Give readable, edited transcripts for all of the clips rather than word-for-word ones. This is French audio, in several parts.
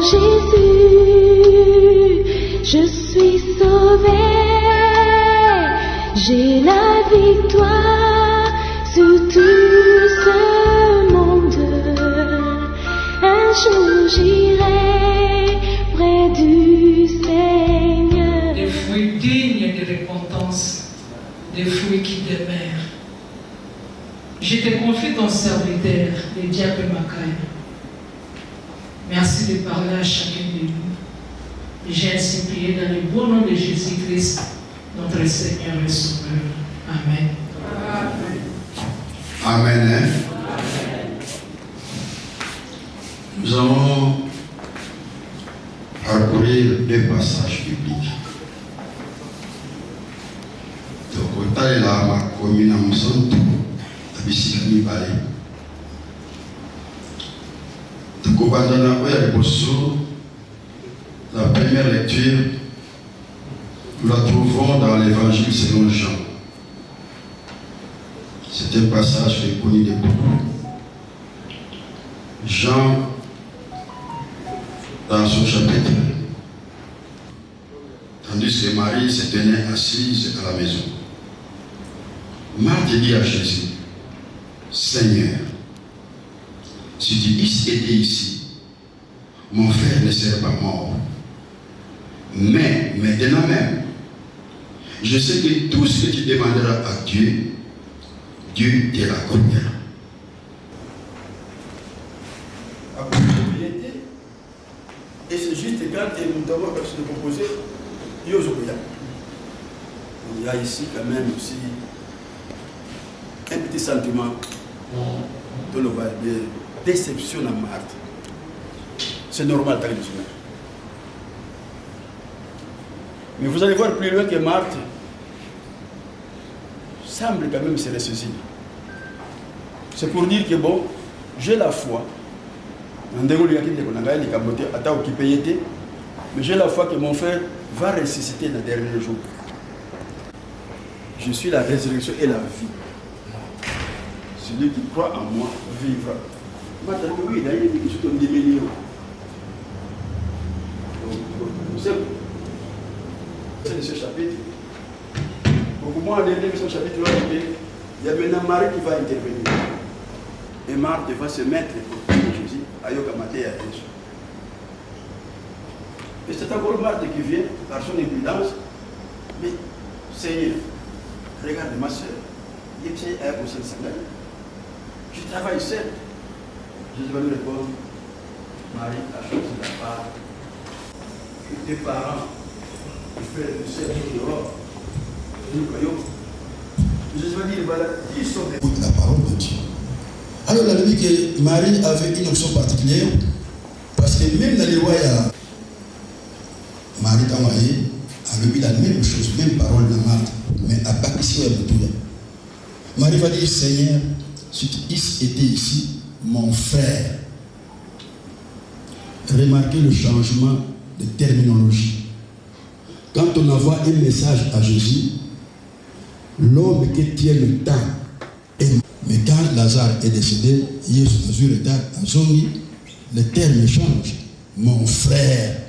Jésus, je suis sauvé. J'ai la victoire sur tout ce monde. Un jour j'irai près du Seigneur. Des fruits dignes de repentance, des fruits qui demeurent. Je te confie ton serviteur, le diable Macaï. Merci de parler à chacun de nous. J'ai ainsi prié dans le bon nom de Jésus-Christ, notre Seigneur et Sauveur. Amen. Amen. Amen. Nous allons parcourir deux passages bibliques. Donc, au temps de la commune à Moussonto, à Bissikami Bale. Donc, au Bandana, la première lecture, nous la trouvons dans l'évangile selon Jean. C'est un passage qui est connu de beaucoup. Jean, dans son chapitre, tandis que Marie se tenait assise à la maison. Marthe dit à Jésus, Seigneur, si tu eusses été ici, mon frère ne serait pas mort. Mais maintenant même, je sais que tout ce que tu demanderas à Dieu, Dieu te l'accordera. Et c'est juste quand nous avons se proposer, il y a ici quand même aussi un petit sentiment de déception à Marthe. C'est normal d'aller dessus. Mais vous allez voir plus loin que Marthe semble quand même se ressaisir. C'est pour dire que bon, j'ai la foi. Mais j'ai la foi que mon frère va ressusciter dans le dernier jour. Je suis la résurrection et la vie. Celui qui croit en moi vivra. Oui, d'ailleurs, il y a quelque chose comme des millions. C'est ce chapitre. Pour moi, en dernier ce chapitre, il y a maintenant Marie qui va intervenir. Et Marthe va se mettre pour Jésus à Yokamate et à Jésus. Et c'est encore Marthe qui vient par son impudence. Mais Seigneur, regarde ma soeur, je travaille seul. Jésus va lui répondre, Marie a choisi la part. Tes parents, les frères et sœurs sont dehors. Jésus va dire, voilà, ils sont des... La parole de Dieu. Alors, on a dit que Marie avait une option particulière, parce que même dans les lois, Marie Tamaye avait dit la même chose, même parole de Marthe, mais à Bakissi et Boutoula. Marie va dire, Seigneur, si tu étais ici, mon frère. Remarquez le changement de terminologie. Quand on envoie un message à Jésus, l'homme qui tient le temps est... Mais quand Lazare est décédé, le terme change. Mon frère.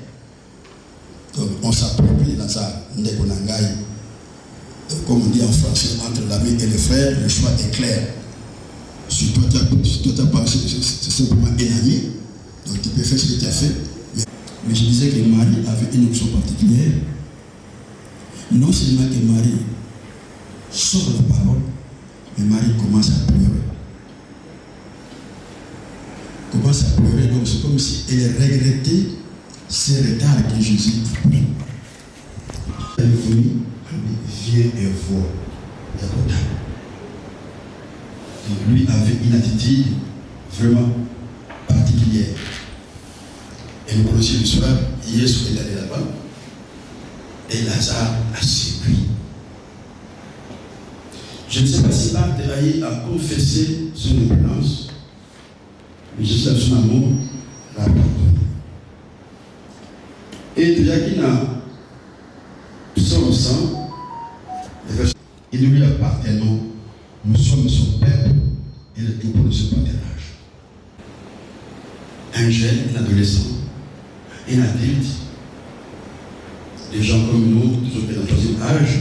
Donc on s'approprie Lazare. Comme on dit en français, entre l'ami et le frère, le choix est clair. Si toi tu as pensé que c'est simplement un ami, donc tu peux faire ce que tu as fait. Mais je disais que Marie avait une option particulière. Non seulement que Marie sort la parole, mais Marie commence à pleurer. Commence à pleurer, donc c'est comme si elle regrettait ce retard que Jésus a pris. Elle est venue, viens et vois. Lui avait une attitude vraiment particulière. Et le prochain soir, Jésus est allé là-bas. Et Lazare a suivi. Je ne sais pas si Marthe a confessé son impudence, mais je sais à son amour l'a pardonné. Et de Yakina, psaume 100, et nous lui appartenons, nous sommes son peuple et le troupeau de son pâturage. Un jeune, un adolescent, un adulte, des gens comme nous, des autres dans le troisième âge,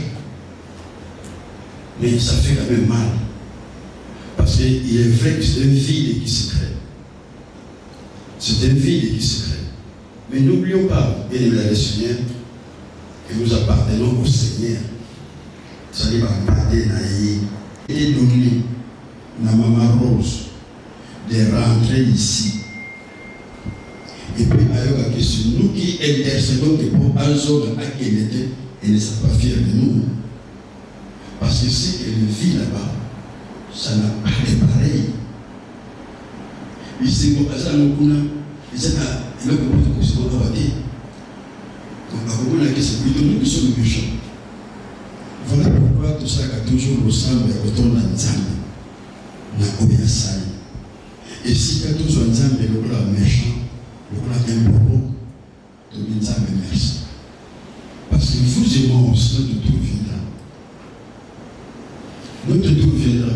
mais ça fait quand même mal. Parce qu'il est vrai que c'est un vide qui se crée. C'est un vide qui se crée. Mais n'oublions pas, bien aimé le Seigneur, que nous appartenons au Seigneur. C'est-à-dire, il est donné à Maman Rose de rentrer ici. Et puis, alors, c'est nous qui intercédons pour Azor à qui était, et ne sont pas fiers de nous. Parce que ce qu'elle vit là-bas, ça n'a pas de pareil. Ici, nous avons le donc, c'est plutôt nous qui sommes méchants. Voilà pourquoi tout ça a toujours ressemblé à retourner dans Nzambe. Et si il y a toujours un Nzambe, le méchant, le bureau, de Nzambe, merci. Parce que vous et moi, notre tour viendra. Notre tour viendra.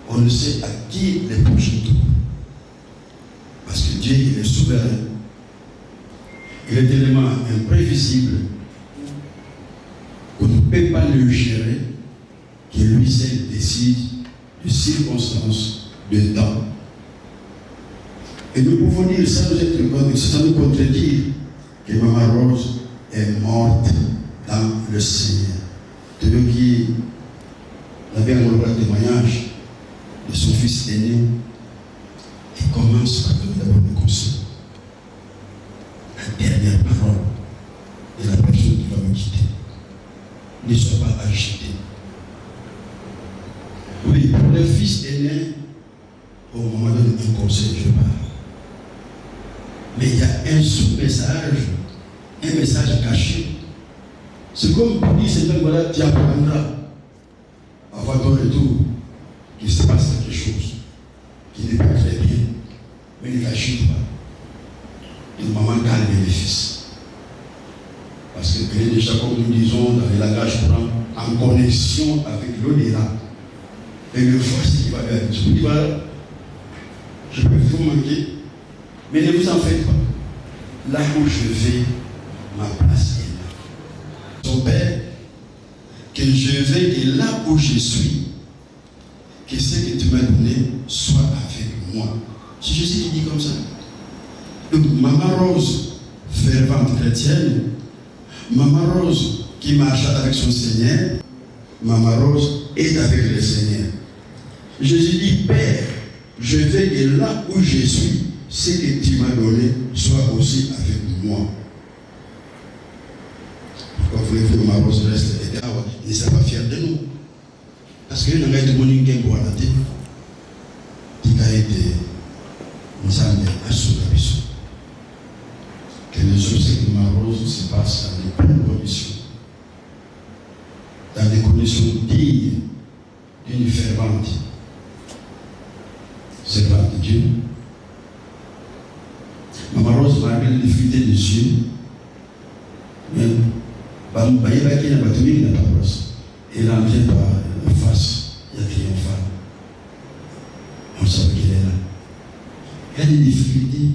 On ne sait à qui les prochains tours. Parce que Dieu, il est souverain. Il est tellement imprévisible qu'on ne peut pas le gérer, que lui seul décide de circonstances, de temps. Et nous pouvons dire, sans nous contredire, que Maman Rose est morte dans le Seigneur. De nous qui avait un témoignage de son fils aîné, et commence par donner d'abord le conseil. La dernière parole de la personne qui va me quitter. Ne sois pas agité. Oui, pour le fils aîné, au moment donné, un conseil, je parle. Mais il y a un sous-message, un message caché. C'est comme pour dire, c'est voilà, tu apprendras avant ton retour qu'il se passe quelque chose qui n'est pas très bien, mais ne t'agite pas. Une maman calme les fils. Parce que elle est déjà, comme nous disons dans les langages courants, en connexion avec l'au-delà. Et le voici qui va bien. Je vous dis, voilà, je peux vous manquer, mais ne vous en faites pas. Là où je vais, ma place est là. Son Père, que je vais et là où je suis, que ce que tu m'as donné soit avec moi. C'est Jésus qui dit comme ça. Donc, Maman Rose, fervente chrétienne, Maman Rose qui marche avec son Seigneur, Maman Rose est avec le Seigneur. Jésus dit, Père, je veux que là où je suis, ce que tu m'as donné soit aussi avec moi. Pourquoi voulez-vous que Maman Rose reste éternelle? Il ne sera pas fier de nous. Parce que nous avons été monés qui ont été qui a été nous avons assuré que les obsèques de Maman Rose se passent dans des bonnes conditions, dans des conditions dignes d'une fervente servante de Dieu. Maman Rose, malgré les difficultés des yeux, mais elle est entrée par la face, il y a triomphal. On savait qu'elle est là. Elle a des difficultés,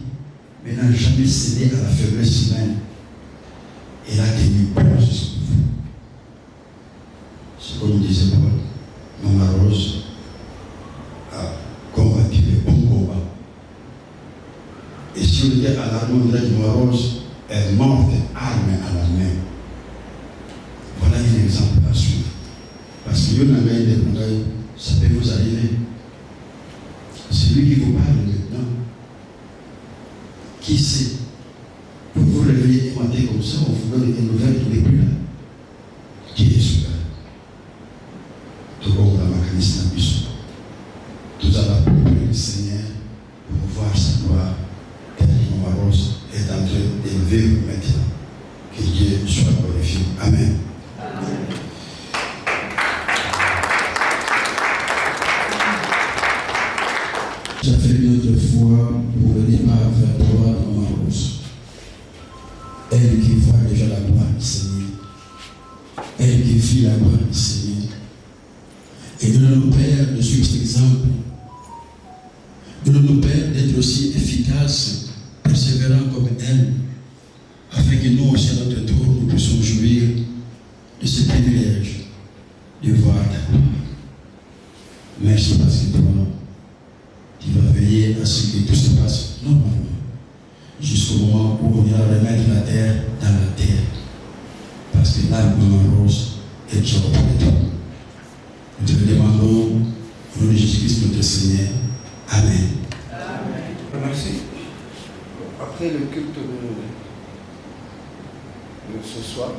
mais n'a jamais cédé à la faiblesse humaine. Elle a tenu bon jusqu'au bout. C'est comme disait Paul, Maman Rose a combattu le bon combat. Et si on était à l'armée, on dirait que Maman Rose est morte, arme à la main. Voilà un exemple à suivre. Parce que ça peut vous arriver. C'est lui qui vous parle maintenant. Qui sait? Pour vous réveiller et mater comme ça, on vous donne une nouvelle qui n'est plus là. Qui est celui-là? Tout le monde a ma canisse dans le bus. Tout à l'heure, le Seigneur, pour voir sa gloire, tel que Maman Rose est en train d'élever maintenant. Que Dieu soit glorifié. Amen. J'appelle notre foi pour venir vers toi, Maman Rose. Elle qui voit déjà la gloire du Seigneur. Elle qui vit la gloire du Seigneur. Et donne-nous, Père, de suivre cet exemple. Donne-nous, Père, d'être aussi efficaces, persévérants comme elle, jusqu'au moment où on ira remettre la terre dans la terre. Parce que l'âme de Maman Rose est déjà auprès de toi. Nous te le demandons au nom de Jésus-Christ notre Seigneur. Amen. Merci. Après le culte de ce soir,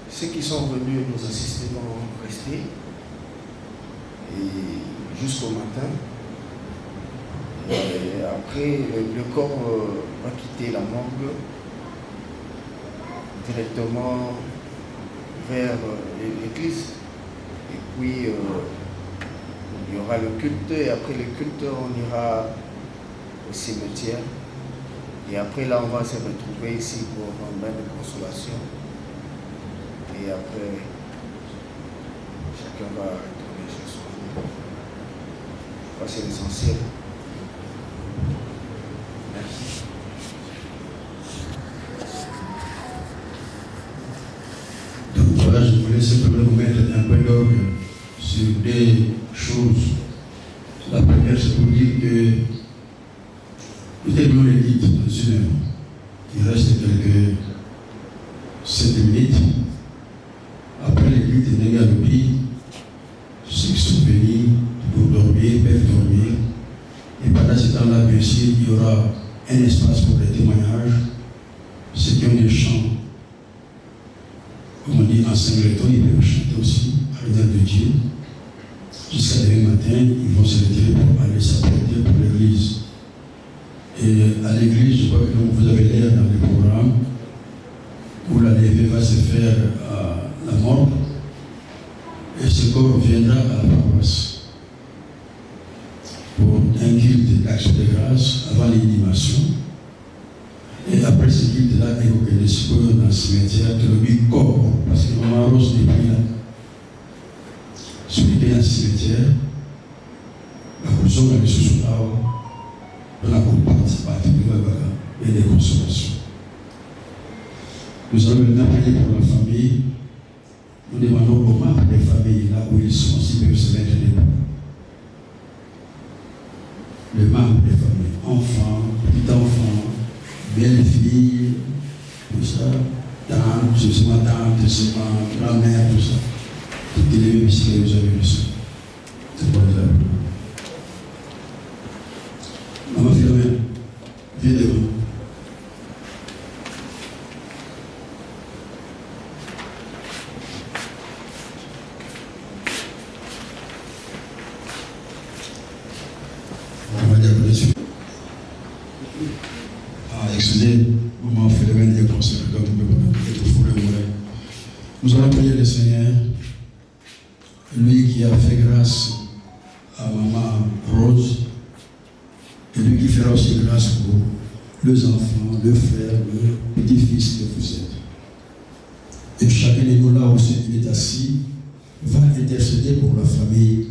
ceux qui sont venus nous assister vont rester et jusqu'au matin. Et après, le corps va quitter la morgue directement vers l'église. Et puis, il y aura le culte. Et après le culte, on ira au cimetière. Et après, là, on va se retrouver ici pour un bain de consolation. Et après, chacun va retourner chez soi. C'est l'essentiel. Merci. Donc voilà, je voulais simplement vous mettre un peu d'orgue sur des choses. La première, c'est pour dire que nous terminons les guides dans une heure. Il reste quelques 7 minutes. Après les guides, il y a le lit. Ceux qui sont venus pour dormir peuvent dormir. Et pendant ce temps-là, bien sûr, il y aura un espace pour les témoignages. Ceux qui ont des chants, comme on dit en singleton, ils peuvent chanter aussi à l'honneur de Dieu. Jusqu'à demain matin, ils vont se retirer pour aller s'apprêter pour l'église. Et à l'église, je crois que vous avez l'air dans le programme où la levée va se faire à la morgue. Et ce corps viendra à la paroisse pour un culte d'action de grâce avant l'inhumation. Et après ce culte-là, il faut que les secours dans le cimetière te le corps, parce que Maman Rose n'est plus là. Celui qui est dans le cimetière, la position dans les sous-là, on a pour participer et des consolations. Nous allons maintenant prier pour la famille. Nous demandons aux membres des familles, là où ils sont, s'ils peuvent se mettre debout. Les membres des familles, enfants, petits-enfants, belles-filles, tout ça, tante, c'est ma tante, c'est ma grand-mère, tout ça. Toutes les mêmes ici que vous avez vu ça. C'est pas grave. Maman Philomène, viens devant. Excusez, maman Philomène est conservée comme nous allons prier le Seigneur, lui qui a fait grâce à Maman Rose, et lui qui fera aussi grâce pour les enfants, le frère, le petit-fils que vous êtes. Et chacun de nous là où il est assis va intercéder pour la famille.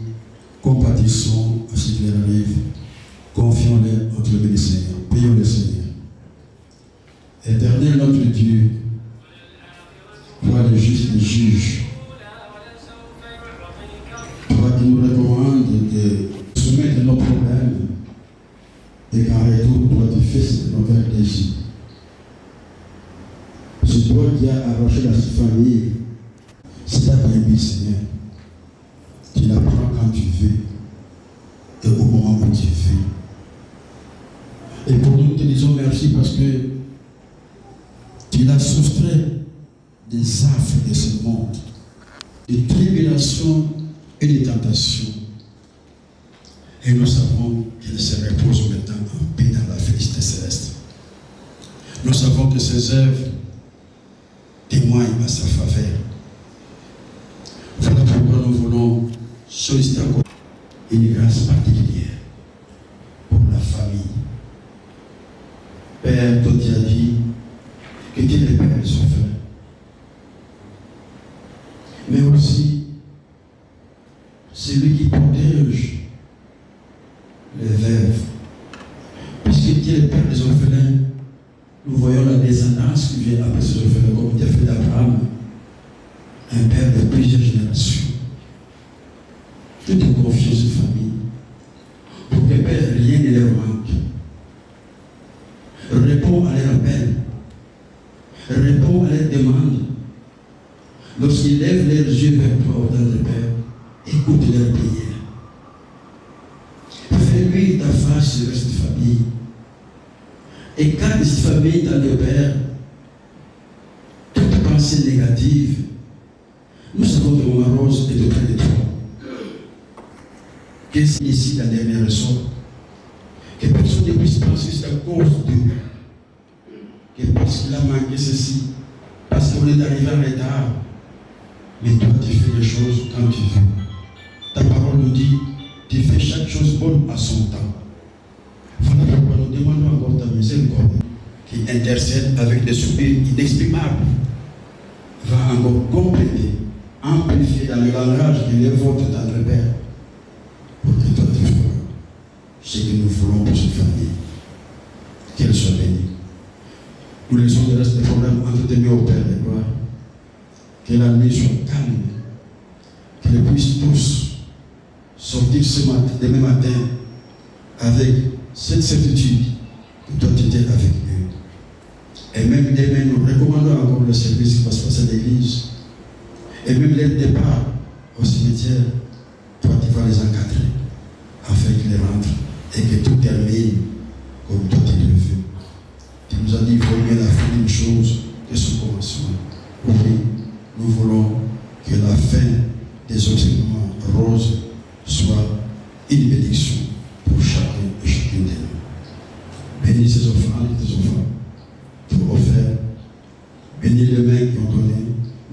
Compatissons à ce qui leur arrive. Confions-les entre les mains du Seigneur. Prions le Seigneur. Éternel notre Dieu, toi le juste le juge, toi qui nous recommandes de soumettre nos problèmes et qu'en retour, toi tu fais ce que nos cœurs désirent. C'est toi qui as arrangé la famille, c'est ta brebis, Seigneur. Tu la prends quand tu veux et au moment où tu veux. Et pour nous, te disons merci parce que tu l'as soustrait des affres de ce monde, des tribulations et des tentations. Et nous savons qu'il se repose maintenant en paix dans la félicité céleste. Nous savons que ses œuvres témoignent à sa faveur. Voilà pourquoi nous voulons solliciter encore une grâce particulière pour la famille. Père, toi tu as dit que tu es le Père des orphelins. Mais aussi, celui qui protège les veuves. Puisque tu es le Père des orphelins, nous voyons la descendance qui vient après ces orphelins, comme tu as fait d'Abraham, un père de plusieurs générations. Je te confie ces familles, pour que Père, rien ne leur manque. réponds à leurs appels, réponds à leurs demandes. Lorsqu'ils lèvent leurs yeux vers toi, ô tendre Père, écoute leurs prières. Fais-lui ta face sur cette famille. Écarte cette famille, tendre Père, toute pensée négative. Nous savons que Maman Rose est auprès de toi. Qu'est-ce ici la dernière leçon? Que personne ne puisse penser que c'est à cause d'eux. Que parce qu'il a manqué ceci, parce qu'on est arrivé en retard. Mais toi, tu fais les choses quand tu veux. Ta parole nous dit, tu fais chaque chose bonne à son temps. Voilà pourquoi nous demandons encore ta miséricorde qui intercède avec des soupirs inexprimables. Va encore compléter, amplifier dans le langage qui est votre tendre Père. Pour que toi tu fasses ce que nous voulons pour cette famille. Qu'elle soit bénie. Nous laissons le reste des problèmes entretenus au Père de gloire. Que la nuit soit calme. Qu'elle puisse tous sortir ce matin, demain matin avec cette certitude que toi tu étais avec eux. Et même demain, nous recommandons encore le service qui va se passer à l'église. Et même les départs au cimetière, toi tu vas les encadrer afin qu'ils rentrent et que tout termine comme toi tu le veux. Tu nous as dit qu'il vaut mieux la fin d'une chose que son commencement. Oui, nous voulons que la fin des enseignements roses soit une bénédiction pour chacun et chacune de nous. Bénis ces enfants et tes enfants qui ont offert. Bénis les mains qui ont donné,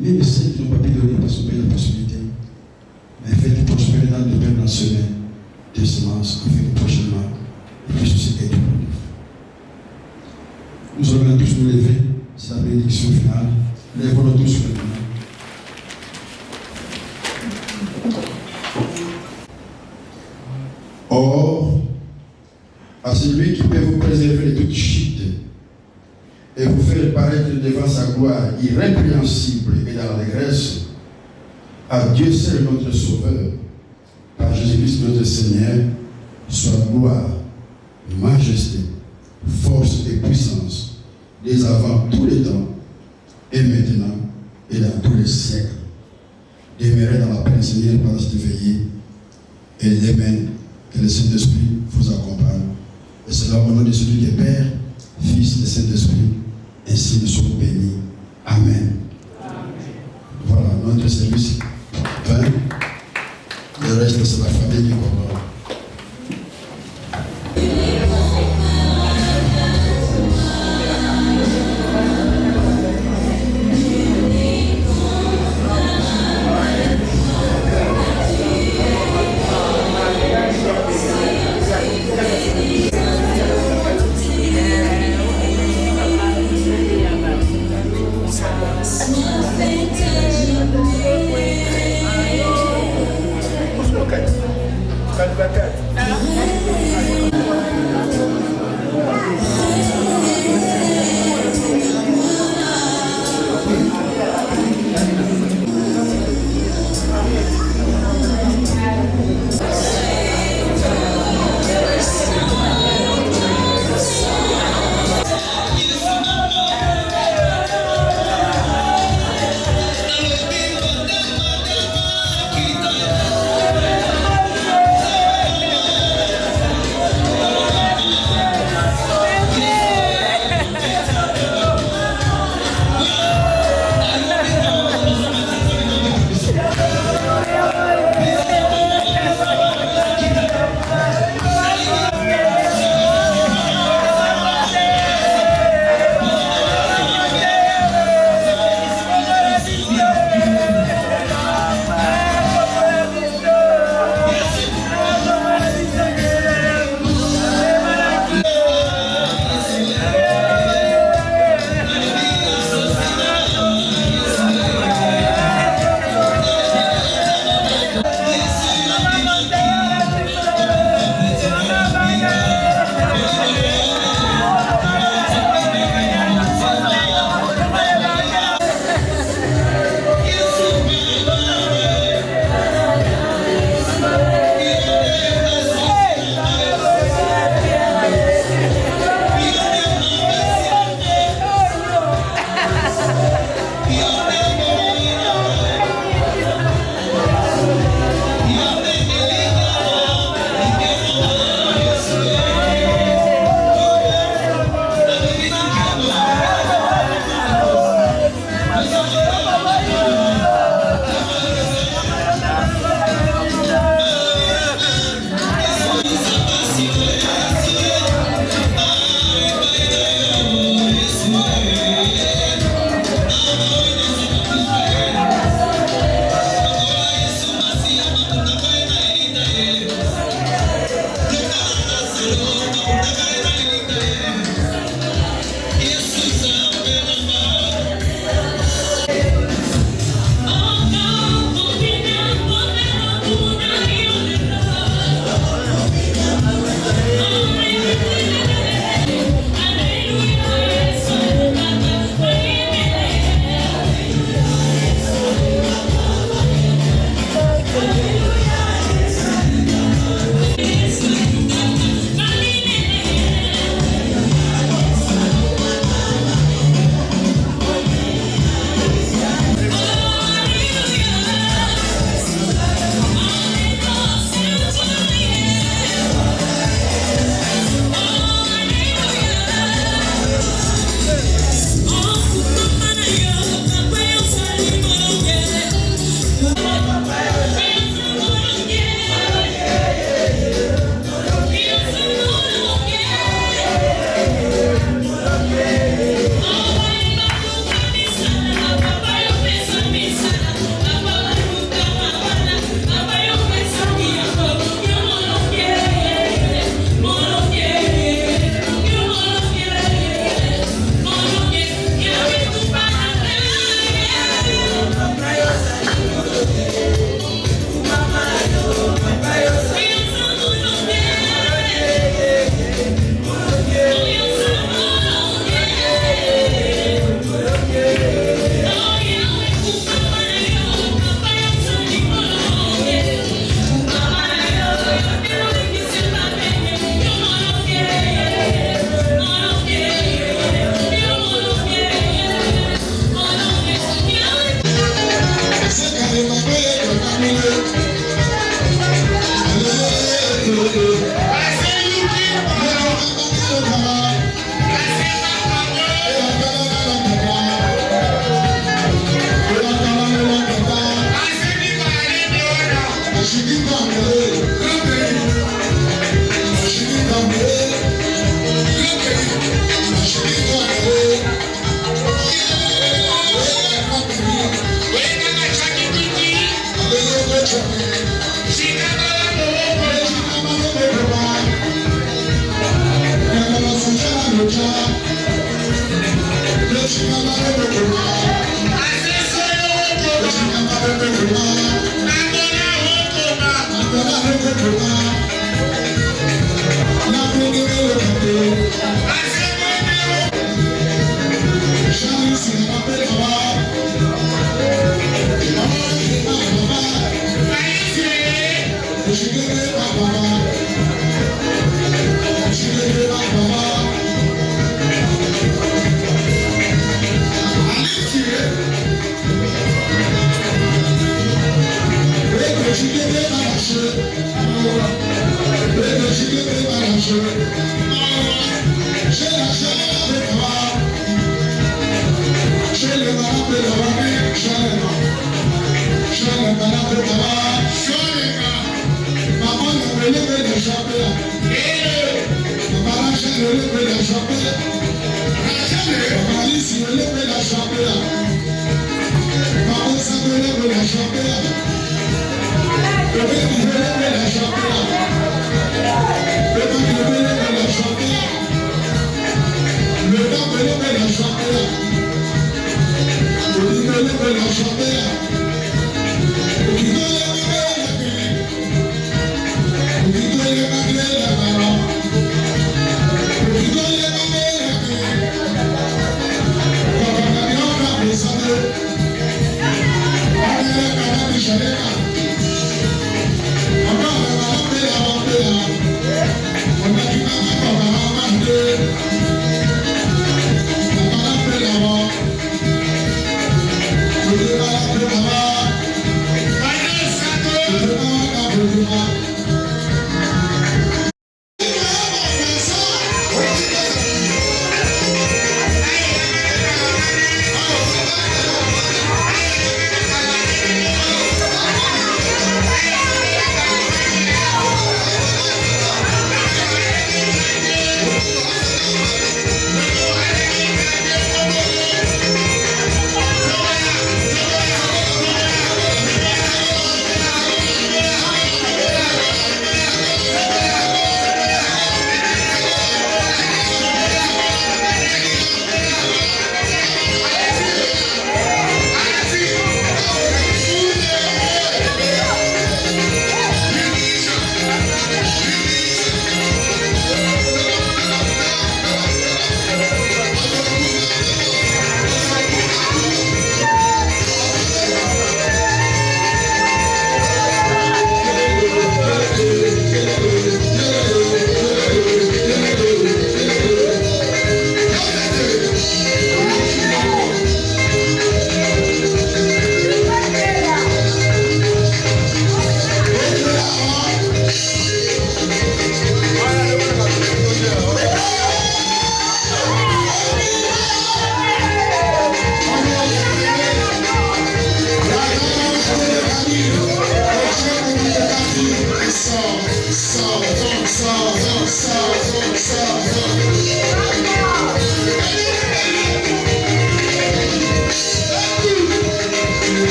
même ceux qui n'ont pas pu donner parce qu'on a la possibilité. Mais faites prospérer dans le Père dans ce main des semences, afin que prochainement, ils puissent aussi être pour nous. Nous allons tous nous lever, c'est la bénédiction finale. Lèvons-nous tous maintenant. Or, à celui qui peut vous préserver de toute chute et vous faire paraître devant sa gloire irrépréhensible et dans l'allégresse, à Dieu seul notre Sauveur, par Jésus-Christ notre Seigneur, soit gloire, majesté, force et puissance, dès avant tous les temps, et maintenant, et dans tous les siècles. Demeurez dans la paix du Seigneur pendant cette veillée, et l'Amen, que le Saint-Esprit vous accompagne. Et c'est là au nom de celui qui est Père, Fils et Saint-Esprit, ainsi nous sommes bénis. Amen. Voilà, notre service fin. Le reste, c'est la famille qui comprend. Bye.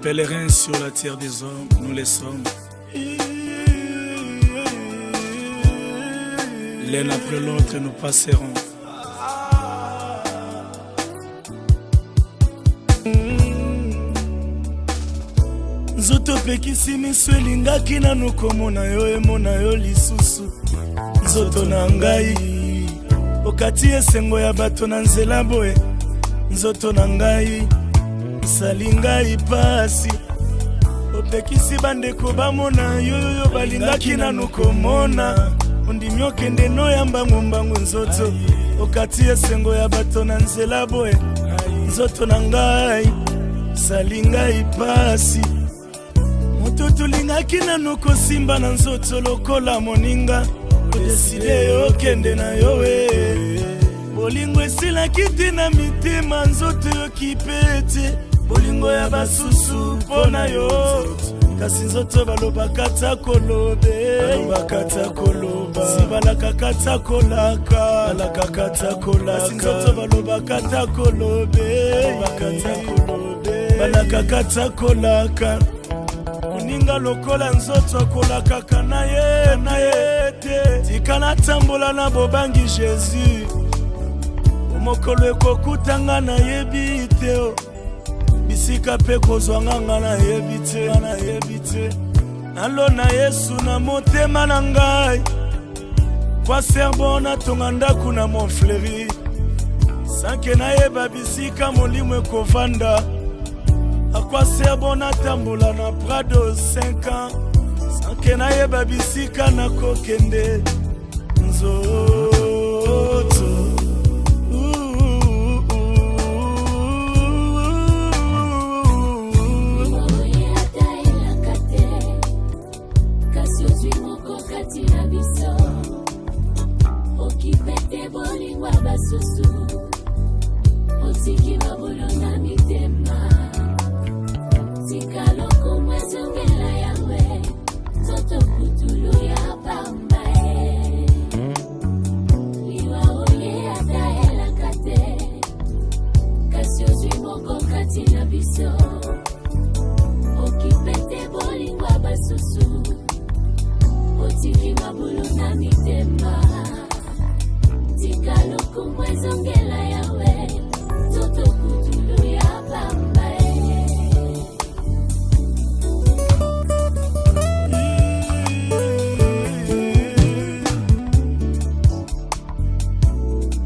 Pèlerins sur la terre des hommes, nous les sommes. L'un après l'autre, nous passerons. Nzoto pekisi miso elingaki nanu komona yo emona yo lisusu. Nzoto na ngai okati esengo ya bato na nzela boye. Nzoto na ngai sali ngai pasi opekisi bandeko bamona yoyo balingaki nanu komona. Ondimi okende noyamba ngumbangu nzoto okati esengo ya bato na nzela boye. Nzoto na ngai sali ngai pasi moto tulingaki nanu kosimba na nzoto lokola moninga odeside okende na yowe. Bolingo esilaki te na mitema nzoto yokipete bolingo ya basusu mpona yo. Kasi nzoto balobaka ta kolobe balobaka koloba sibalaka ta kolaka balaka ta kolaka. Kasi nzoto balobaka ta kolobe balobaka kolobe balaka ta kolaka. Moninga lokola nzoto akolakaka na ye te. Tikala tambola na bobangi Jésus omokolo ekokutanga na yebi te. Bisika pe kozwanga nga na yebi te. Nalona Yesu na motema na ngai kwa serbo natonga ndaku na Montfleury sanke nayeba bisika molimo ekovanda. Akwa serbo natambola na Prado 5 ans sanke nayeba bisika nakokende. Nzoto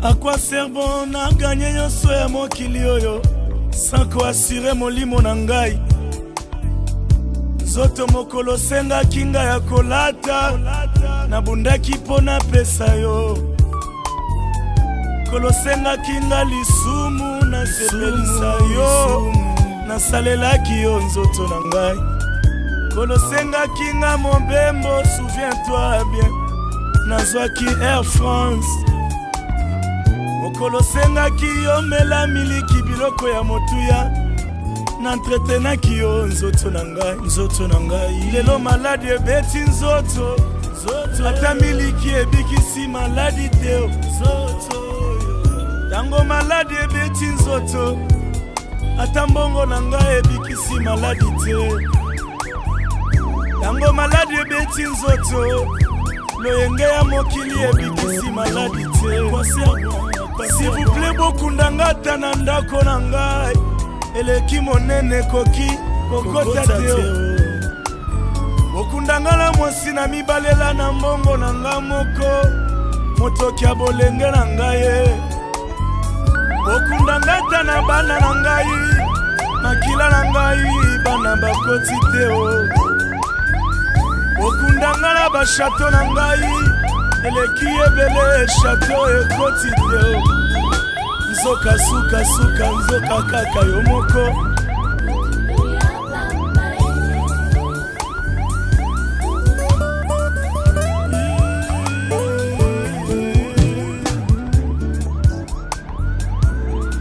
Akwa serbo na gagné nyonso ya mokili oyo sans koasire molimo na ngai. Nzoto mokolo senga kinga ya kolata na bundaki pona pesa yo. Kolo senga kinga lisumu na sepelisa yo na salelaki yo nzoto na ngai. Kolo senga kinga mobembo souviens-toi bien nazwaki Air France. mokolo sengaki yo mela miliki biloko ya motuya nantretenaki yo nzoto na ngai lelo maladi ebeti nzoto ata miliki ebikisi maladi te yango maladi ebeti nzoto ata mbongo na ngai ebikisi maladi te yango maladi ebeti nzoto loyenge ya mokili ebikisi maladi te s'il vous plaît bokundanga ata na ndako na ngai eleki monene koki kokota te bokundanga na mwasi na mibalela na mbongo na ngai moko motoki ya bolenge na ngai bokundanga ata na bana na ngai makila na ngai bana bakoti te bokundanga na bashato na ngai eleki ebele shato ekoti te nzoka suka nzoka kaka yo moko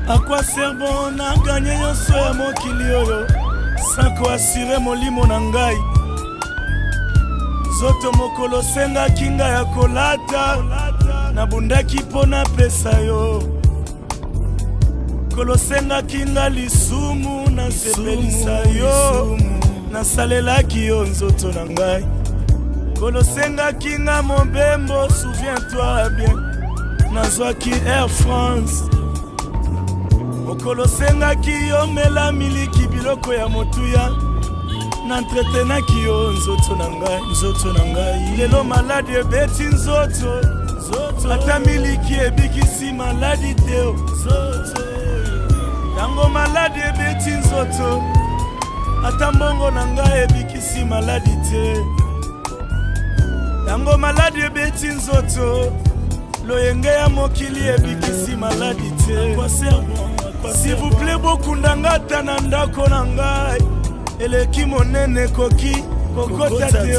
à quoi sert bon na gagné nyonso ya mokili oyo sans koasire molimo na ngai zoto mokolo sengaki ngai ya kolata nabundaki mpo na pesa yo kolosengaki nga lisumu nasepelisa yo nasalelaki yo nzoto na ngai kolosengaki nga mobembo souviens-toi bien nazwaki Air France okolosengaki yo mela miliki biloko ya motuya nantretenaki yo nzoto na ngai lelo maladi ebeti nzoto ata miliki ebikisi maladi te yango maladi ebeti nzoto ata mbongo na ngai ebikisi maladi te yango maladi ebeti nzoto loyenge ya mokili ebikisi maladi te s'il vous plaît bokundanga ata na ndako na ngai eleki monene koki kokota te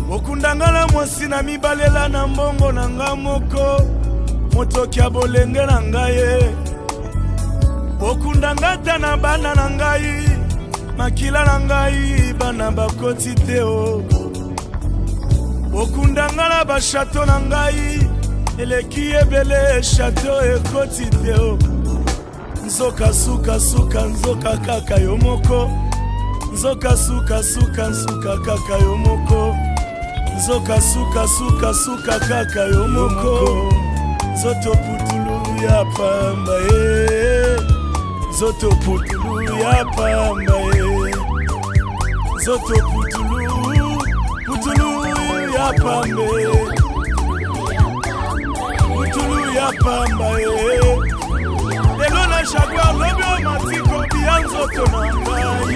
bokundanga na mwasi na mibalela na mbongo na ngai moko motoki ya bolenge na ngai bokundanga ata na bana na ngai makila na ngai bana bakoti te bokundanga na bashato na ngai eleki ebele shato ekoti te nzoka suka nzoka kaka yo moko nzoka suka kaka yo moko nzoka suka kaka yo moko zoto putulu ya pamba zoto putulu ya pamba zoto putulu ya pamba putulu ya pamba lelo na jaguar lobi o matiko bia nzoto na ngai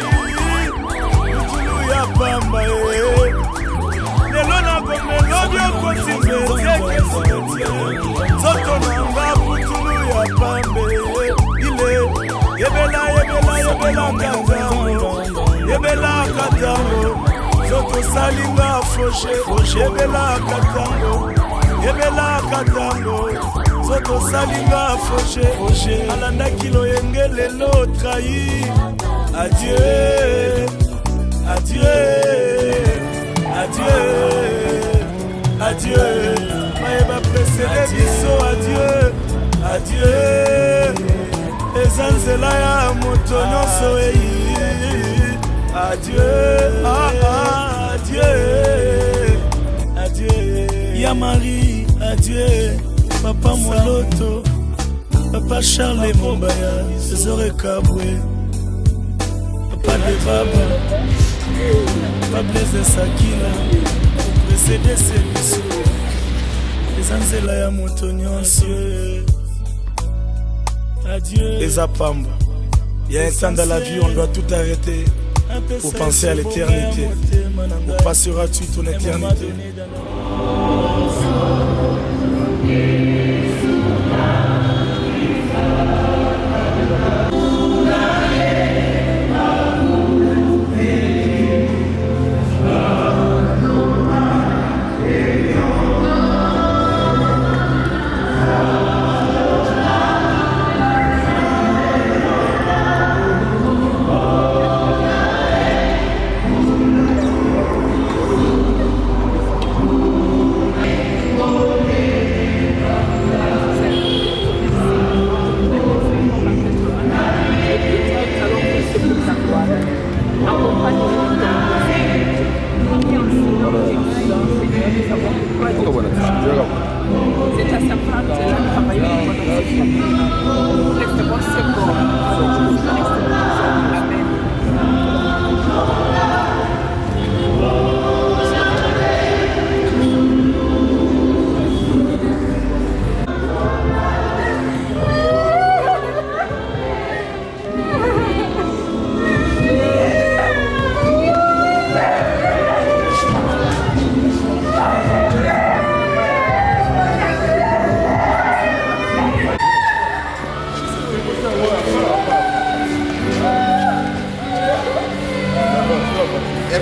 putulu ya pamba lelo na gome lobi o kotimbe nzoto na nga putulu ya pamba yebela katango zoto salinga foshe yebela katango zoto salinga foshe alandaki loyenge lelo trahi adieu mayeba presele biso adieu eza nzela ya moto nyonso adieu ya Marie adieu papa Moloto papa Charles Mombaya César Kabwe papa Devaba papa Blaise Sakila précédé service eza nzela ya moto nyonso adieu les apamba. Il y a un temps dans la vie où on doit tout arrêter pour penser à l'éternité. Où passeras-tu ton éternité?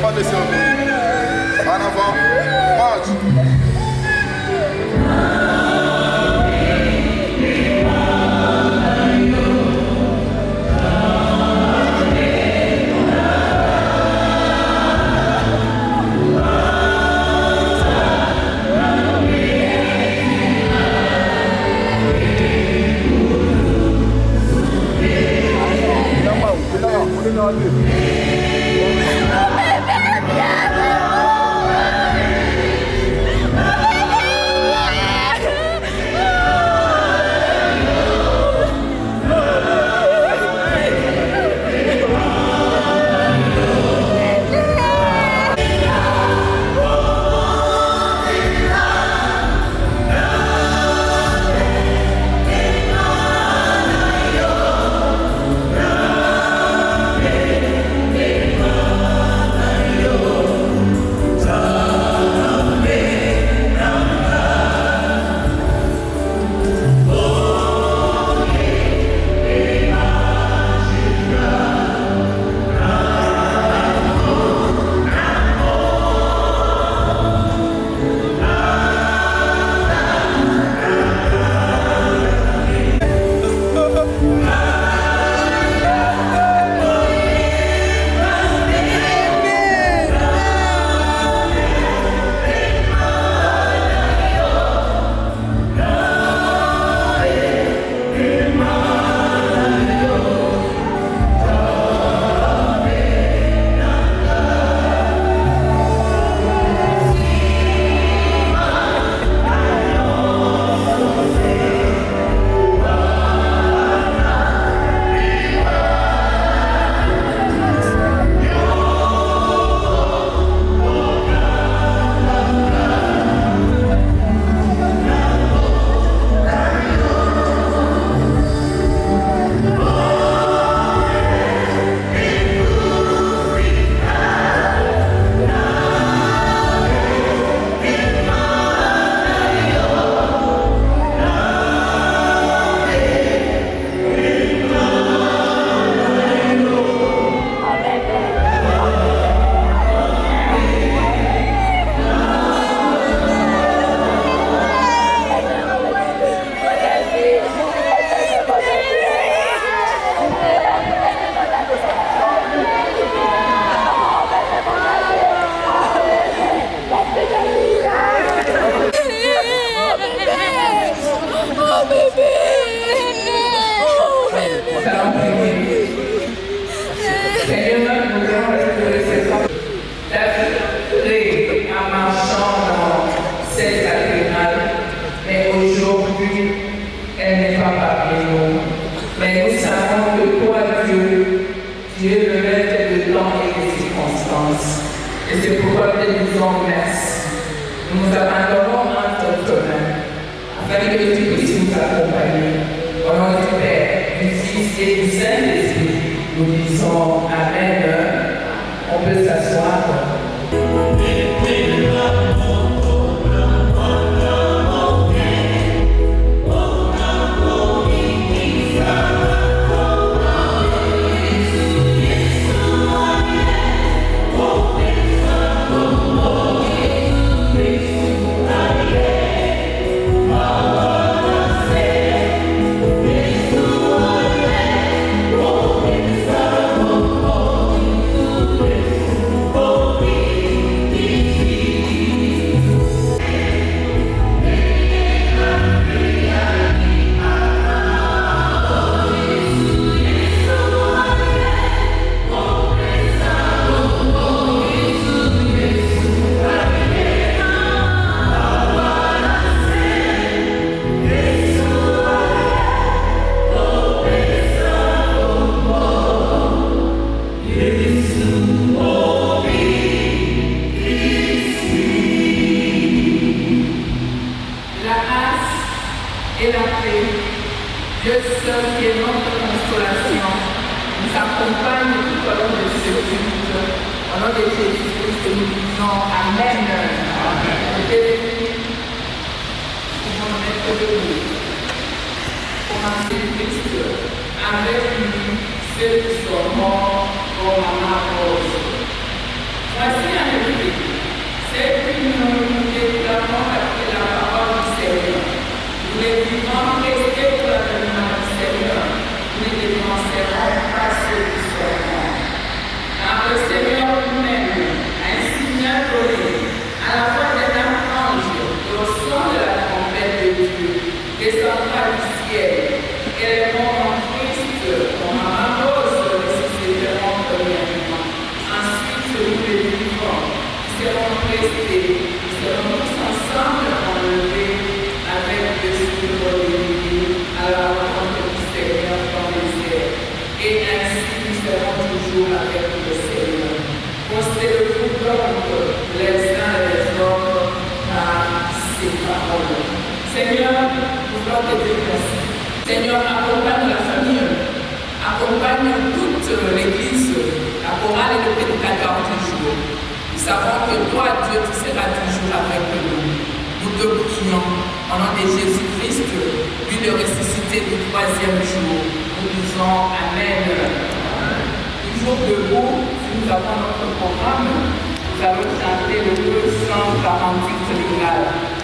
pas de cerveau. En avant, marche. Et c'est pourquoi nous te disons merci. Nous nous abandonnons entre tes mains, afin que tu puisses nous accompagner. Au nom du Père, du Fils et du Saint-Esprit, nous disons Amen. On peut s'asseoir. Et la paix, Dieu seul qui est notre consolation, nous accompagne tout au long de ce culte. Au nom de Jésus-Christ, nous disons Amen. Amen. Pour mettre debout, commencer le Christ avec lui, ceux qui sont morts pour la rose. Voici car le Seigneur lui-même a ainsi bien donné à la voix d'un archange et au son de la trompette de Dieu, descendra du ciel, et les morts en Christ, comme un rose, ressusciteront premièrement. Ensuite, nous les vivants, qui seront restés, nous serons tous ensemble enlevés avec le Seigneur à la rencontre du Seigneur dans les airs. Et ainsi, nous serons toujours avec le Seigneur. Consolez-vous donc les uns les autres par ces paroles. Seigneur, nous voulons te dire merci. Seigneur, accompagne la famille, accompagne toute l'Église, la chorale et le prédicateur toujours. Nous savons que toi, Dieu, tu seras toujours avec nous. Nous te prions au nom de Jésus-Christ, lui le ressuscité du 3e jour. Nous disons Amen. Toujours debout, si nous avons notre programme, nous allons chanter le 248 l'Église.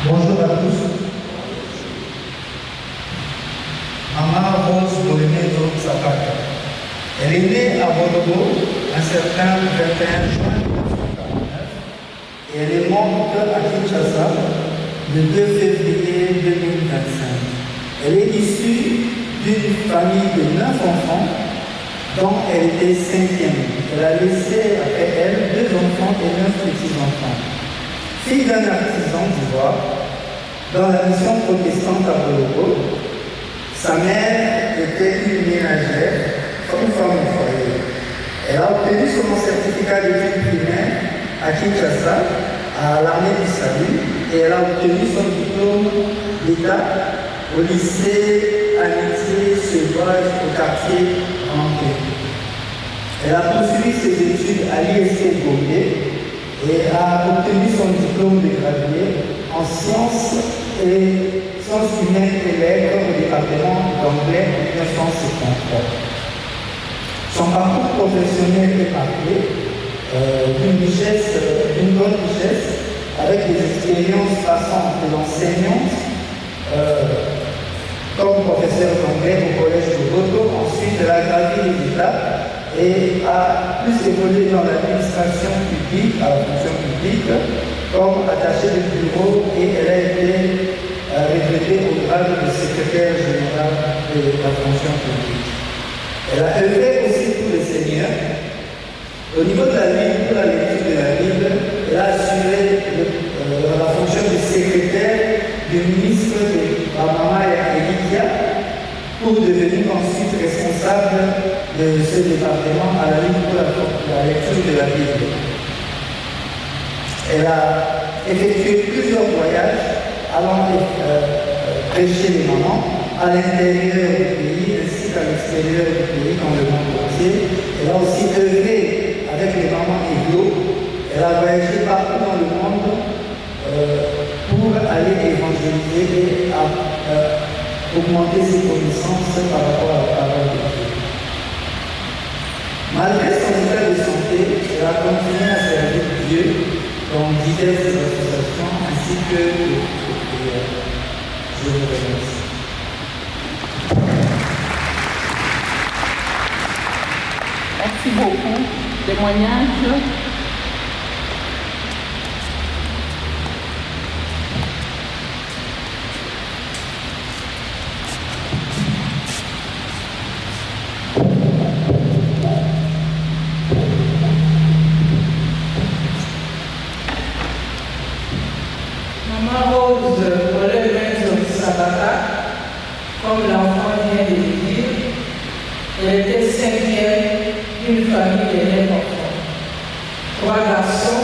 Bonjour à tous. Maman Rose Bolene Sakaka. Elle est née à Bonobo un certain 21 juin 1949 et elle est morte à Kinshasa le 2 février 2025. Elle est issue d'une famille de 9 enfants dont elle était 5e. Elle a laissé après elle 2 enfants et 9 petits-enfants. Fille d'un artisan d'ivoire, dans la mission protestante à Bonobo, sa mère était une ménagère, une femme au foyer. Elle a obtenu son certificat d'études primaires à Kinshasa, à l'armée du salut, et elle a obtenu son diplôme d'État au lycée Amitié Sauvage au quartier Ranké. Elle a poursuivi ses études à l'IST Gombe et a obtenu son diplôme de gradué en sciences humaines et lettres au département d'anglais en 1953. Son parcours professionnel est marqué d'une bonne richesse, avec des expériences passant de l'enseignante comme professeur d'anglais au collège de Bodo. Ensuite, elle a gravi les étapes et a plus évolué dans l'administration publique, à la fonction publique, comme attachée de bureau, et elle a été recrutée au grade de secrétaire général de la fonction publique. Elle a œuvré aussi pour le Seigneur. Au niveau de la Bible, pour la lecture de la Bible, elle a assuré la fonction de secrétaire du ministre de Bamama et Elikia pour devenir ensuite responsable de ce département à la Ligue pour la lecture de la Bible. Elle a effectué plusieurs voyages allant prêcher les mamans à l'intérieur du pays ainsi qu'à l'extérieur du pays, dans le monde entier. Elle a aussi œuvré avec les mamans égaux. Elle a voyagé partout dans le monde pour aller évangéliser et augmenter ses connaissances par rapport à la parole de Dieu. Malgré son état de santé, elle a continué à servir Dieu dans diverses associations ainsi que je vous remercie. Merci beaucoup. Témoignage. Maman Rose Sabata, comme l'enfant vient de le dire, elle était 5e d'une famille de 9 enfants, 3 garçons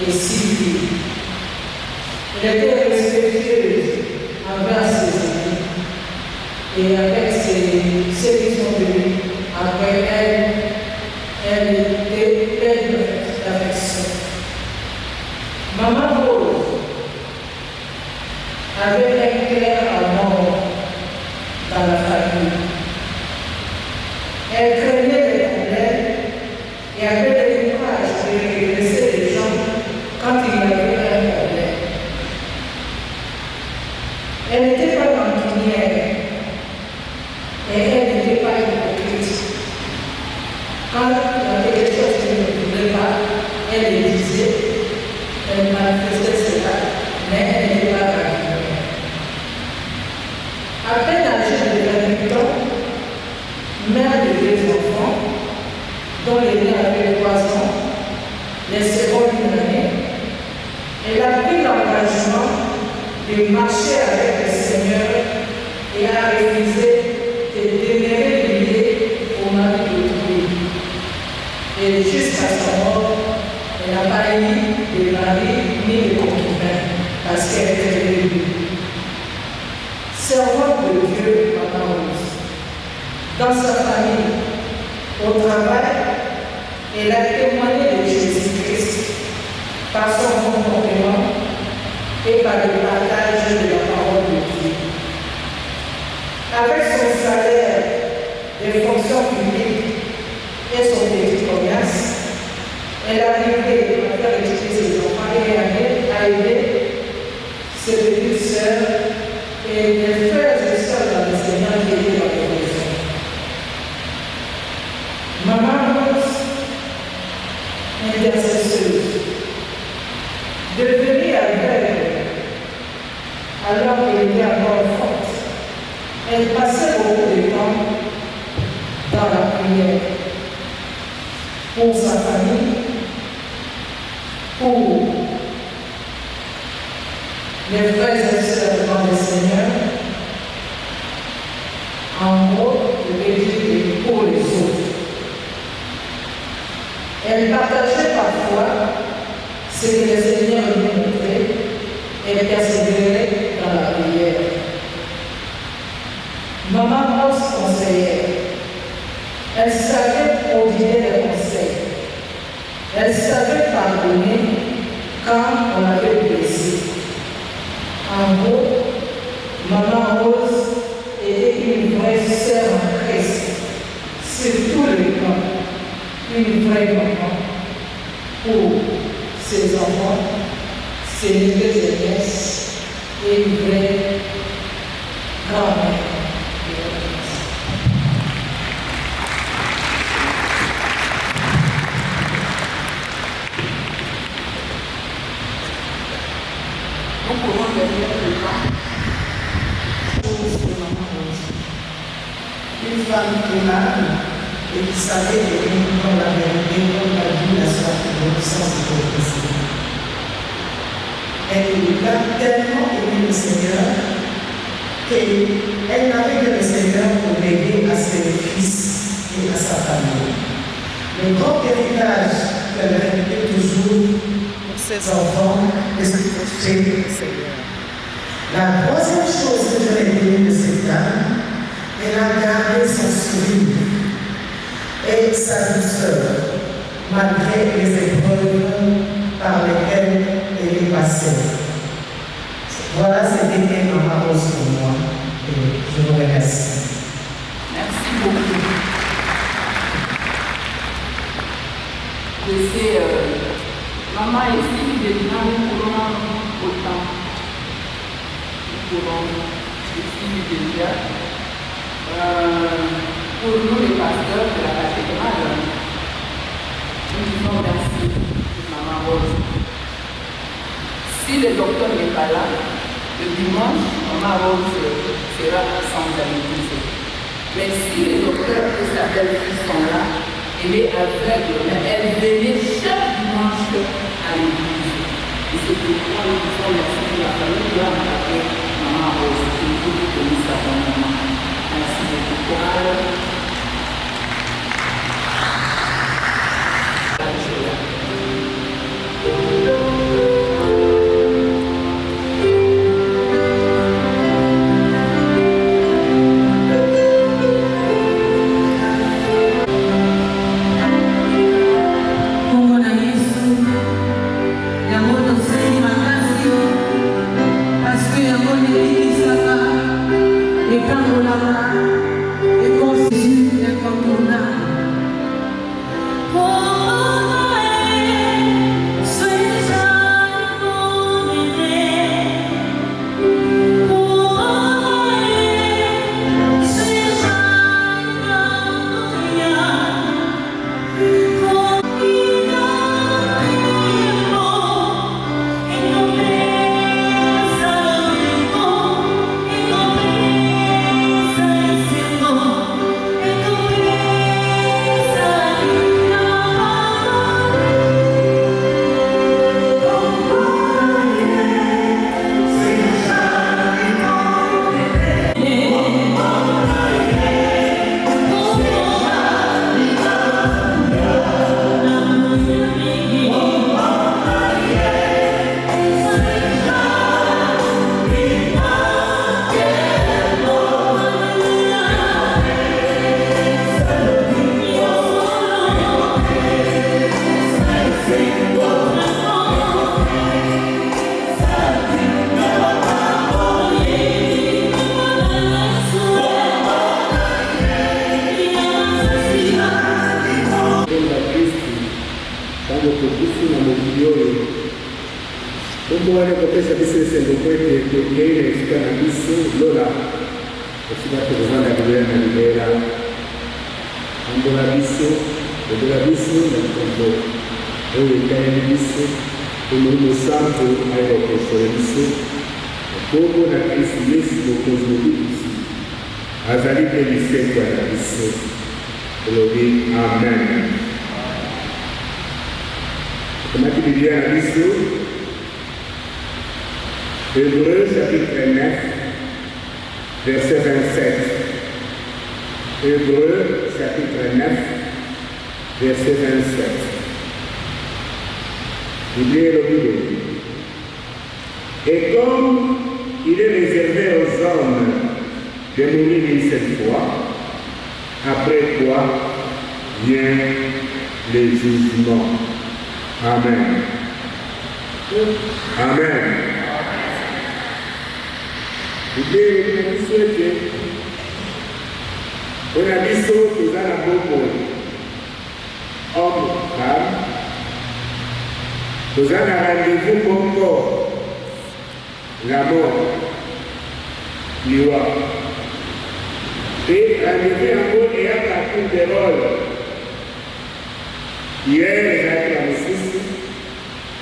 et 6 filles. Elle était respectueuse envers ses amis et avec ceux qui sont venus après elle était pleine d'affection. Maman Rose avait un clair amour dans la famille. Elle craignait les problèmes et avait le courage de redresser les gens quand il y avait un problème. Elle n'était pas rancunière et elle n'était pas hypocrite. Quand il y avait des choses qu'elle ne voulait pas, elle les disait, elle manifestait cela, mais elle n'était pas rancunière. À peine âgée de 28 ans, mère de 2 enfants, dont l'aîné avait 3 ans, les secondes une année, elle a pris l'engagement de marcher avec le Seigneur et a refusé de demeurer liée au mari d'autrui. Et jusqu'à sa mort, elle n'a pas eu de mari ni de concubin parce qu'elle était élue. Servante de Dieu, Maman Rose, dans sa famille, au travail, elle a témoigné de Jésus-Christ par son comportement et par le partage de la parole de Dieu. Avec son salaire de fonction publique et son petit commerce, elle a arrivé à faire étudier ses enfants et à aider ses petites sœurs et des frères et sœurs dans le Seigneur qui étaient dans les maisons. Elle passait beaucoup de temps dans la prière pour sa famille, pour les frères et sœurs dans le Seigneur. En gros, je vais dire pour les autres. Elle partageait parfois ce que le Seigneur lui montrait et persévérait dans la prière. Maman Rose conseillère. Elle savait prodiguer des conseils. Elle savait pardonner quand on avait blessé. En gros, Maman Rose était une vraie sœur en Christ, sur tous les plans, une vraie maman pour ses enfants, ses neveux et nièces, et une vraie grand-mère. Une femme aimable et qui savait aimer dans la vérité, comme l'a dit la soif de l'obsence de l'hypocrisie. Elle a tellement aimé le Seigneur qu'elle n'avait que le Seigneur pour l'aider à ses fils et à sa famille. Le grand héritage qu'elle répétait toujours pour ses enfants et ce projet du Seigneur. La troisième chose que je vais dire de cette dame, elle a gardé son sourire et sa douceur, malgré les épreuves par lesquelles elle est passée. Voilà, c'était Maman Rose pour moi. Et je vous remercie. Merci beaucoup. Je sais, maman estime de bien nous pourrons autant. Nous pourrons estime de bien. Pour nous les pasteurs de la cathédrale, nous disons merci pour Maman Rose. Si le docteur n'est pas là, le dimanche, Maman Rose sera ensemble à l'église. Mais si le docteur et sa belle-fille sont là, elle est aveugle, mais elle venait chaque dimanche à l'église. Et c'est pourquoi nous disons merci pour la famille qui a appelé Maman Rose. C'est tout que nous savons maman. Merci beaucoup. Wana kopesa bisese ngokwete kugere sikana biso lola osibate bwana kubera na libera ambola biso na kombo oyo kaya biso umurimo santo ayo kosora biso Bobo na Kristo Yesu mukozi w'ibisi azali mpe lisekwa na biso. Elobi amen. Tomati Biblia na biso Hébreux chapitre 9 verset 27. Hébreux chapitre 9 verset 27. Biblia elobi. Et comme il est réservé aux hommes de mourir une seule fois, après quoi vient le jugement. Amen. Amen. Biblia elobi on a dit ça que dans la Bible, homme, femme, nous avons un rendez-vous pour corps, la mort, l'iwa. Et rendez-vous en haut et à la cour de rôle. Hier, les actes la Moussous,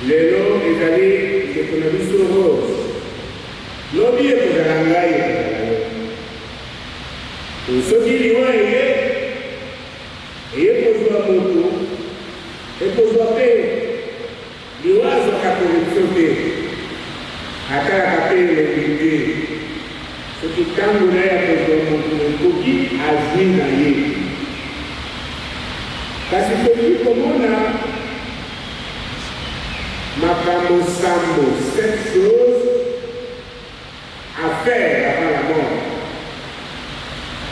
les lots, les allées, les économies sur rose. L'objet est pour la langue. Ce qui lui a aidé, et pour jouer à moto, et pour jouer à paix, lui a joué à corruption, à la paix, le vide. Ce qui t'envoie à jouer à moto, pour qui a joué à y. Parce que c'est comme on a ma femme Sambo, cette chose à faire avant la mort.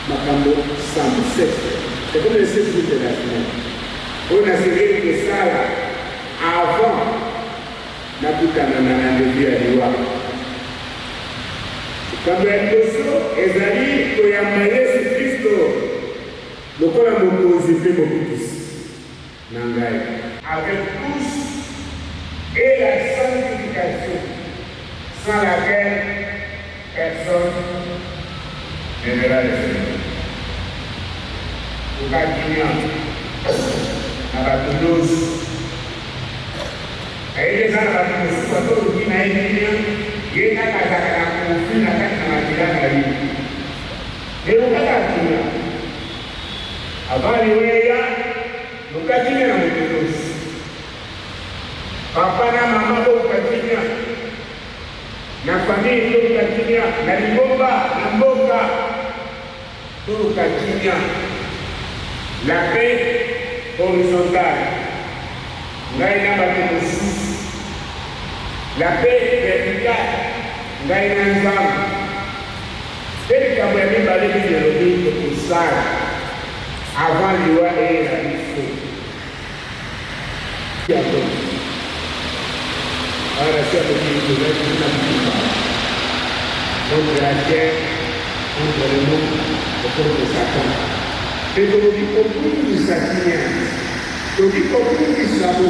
Makambo Sambo, c'est comme le 7 jours de la semaine. On a serré que ça là, avant la boutane na rendez-vous à l'Iwa. Quand on a besoin, les amis, pour y amener ce Christ, le corps a mobilisé Nangai, avec tous et la sanctification, sans laquelle personne ne verra le Seigneur. Au cas à la Toulouse, et les gens à la Toulouse, quand on dit qu'il y a un il y a un conflit dans la vie. Et au cas avant les Lukatinya na mtukufu. Papa na mama lukatinya. Na familia lukatinya. Na libomba na mboka lukatinya. La paix horizontale. Ngai na mtukufu. La paix verticale. Ngai na nzambe. Dès que vous avez parlé de l'Église pour ça, avant l'Iwa et la Bifo. Ahora sí, contre la terre, contre le monde, contre Satan. Et comme on dit, au bout du Satan, on dit qu'au bout du Satan,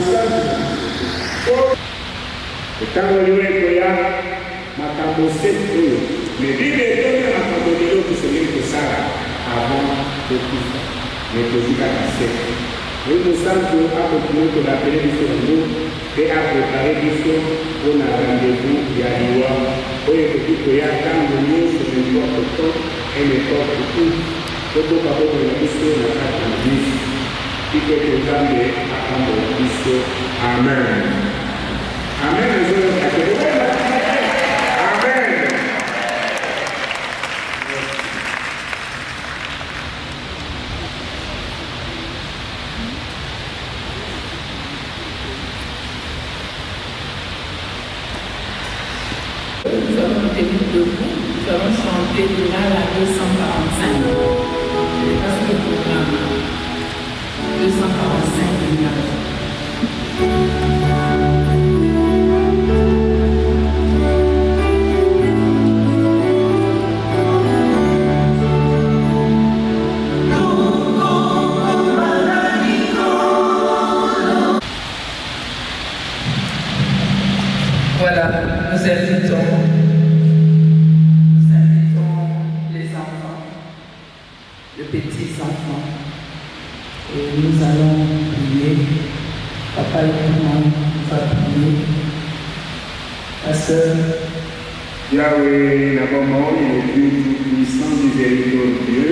quand on lui est makambo setu, mais Bible est dans makambo de l'eau qui se met que ça avant de tout. Mais que vous avez nous nous sommes à continuer de l'appeler sur nous et à préparer du son pour un rendez-vous qui a lieu. Pour que tu y a tant de nous sur n'importe quoi et n'importe où. Pour que tu aies une mission dans ta vie. Qui peut te donner à prendre la mission. Amen. Amen. Amen. Nous avons tenu debout, nous allons chanter de là à 245. Parce que le programme 245 de là. Voilà, nous invitons les enfants, les petits-enfants, et nous allons prier. Papa et maman va prier. La sœur. Yahweh, la maman, il est Dieu tout-puissant, miséricordieux.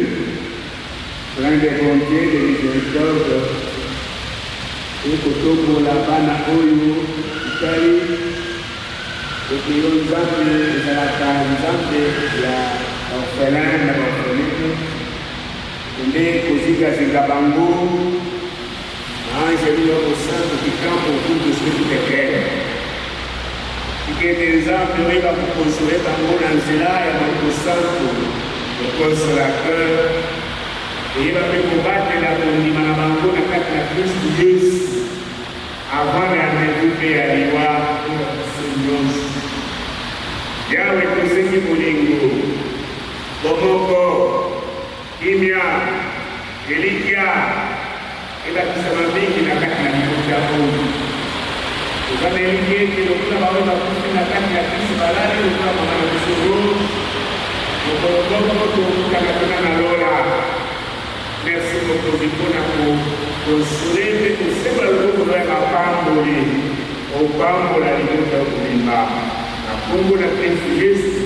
plein de bonté, de miséricorde, et kotombola bana oyo itali okilo nzambe ezalaka nzambe ya baorphelin na baorpheline nde kozingazinga bango na ange biloko santo kikambo kutu soki tekele ikende nzambe oyeba kokonsole bango na nzela ya maloko santo le consolateur oyeba mpe kobatela kondima na bango na kati na kristu yesu avant la rendez-vous mpe ya liwa nyonso yawe tosengi bolingo bomoko kimia elikya elakisama mingi na kati na mikota oyo ozana eliki ete lokula baoyo bakufi na kati ya kristu balali lokula mama na bisoro mokoloboko tokutana tona na lola. Merci mokozi mpona kosole mpe kosembola loboko na ya mapamboli opambola libota kobimba na kongo na kristu yesu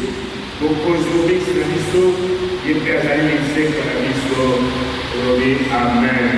mokozi mobikisi na biso ye mpe azali lisengo na biso olobi amen.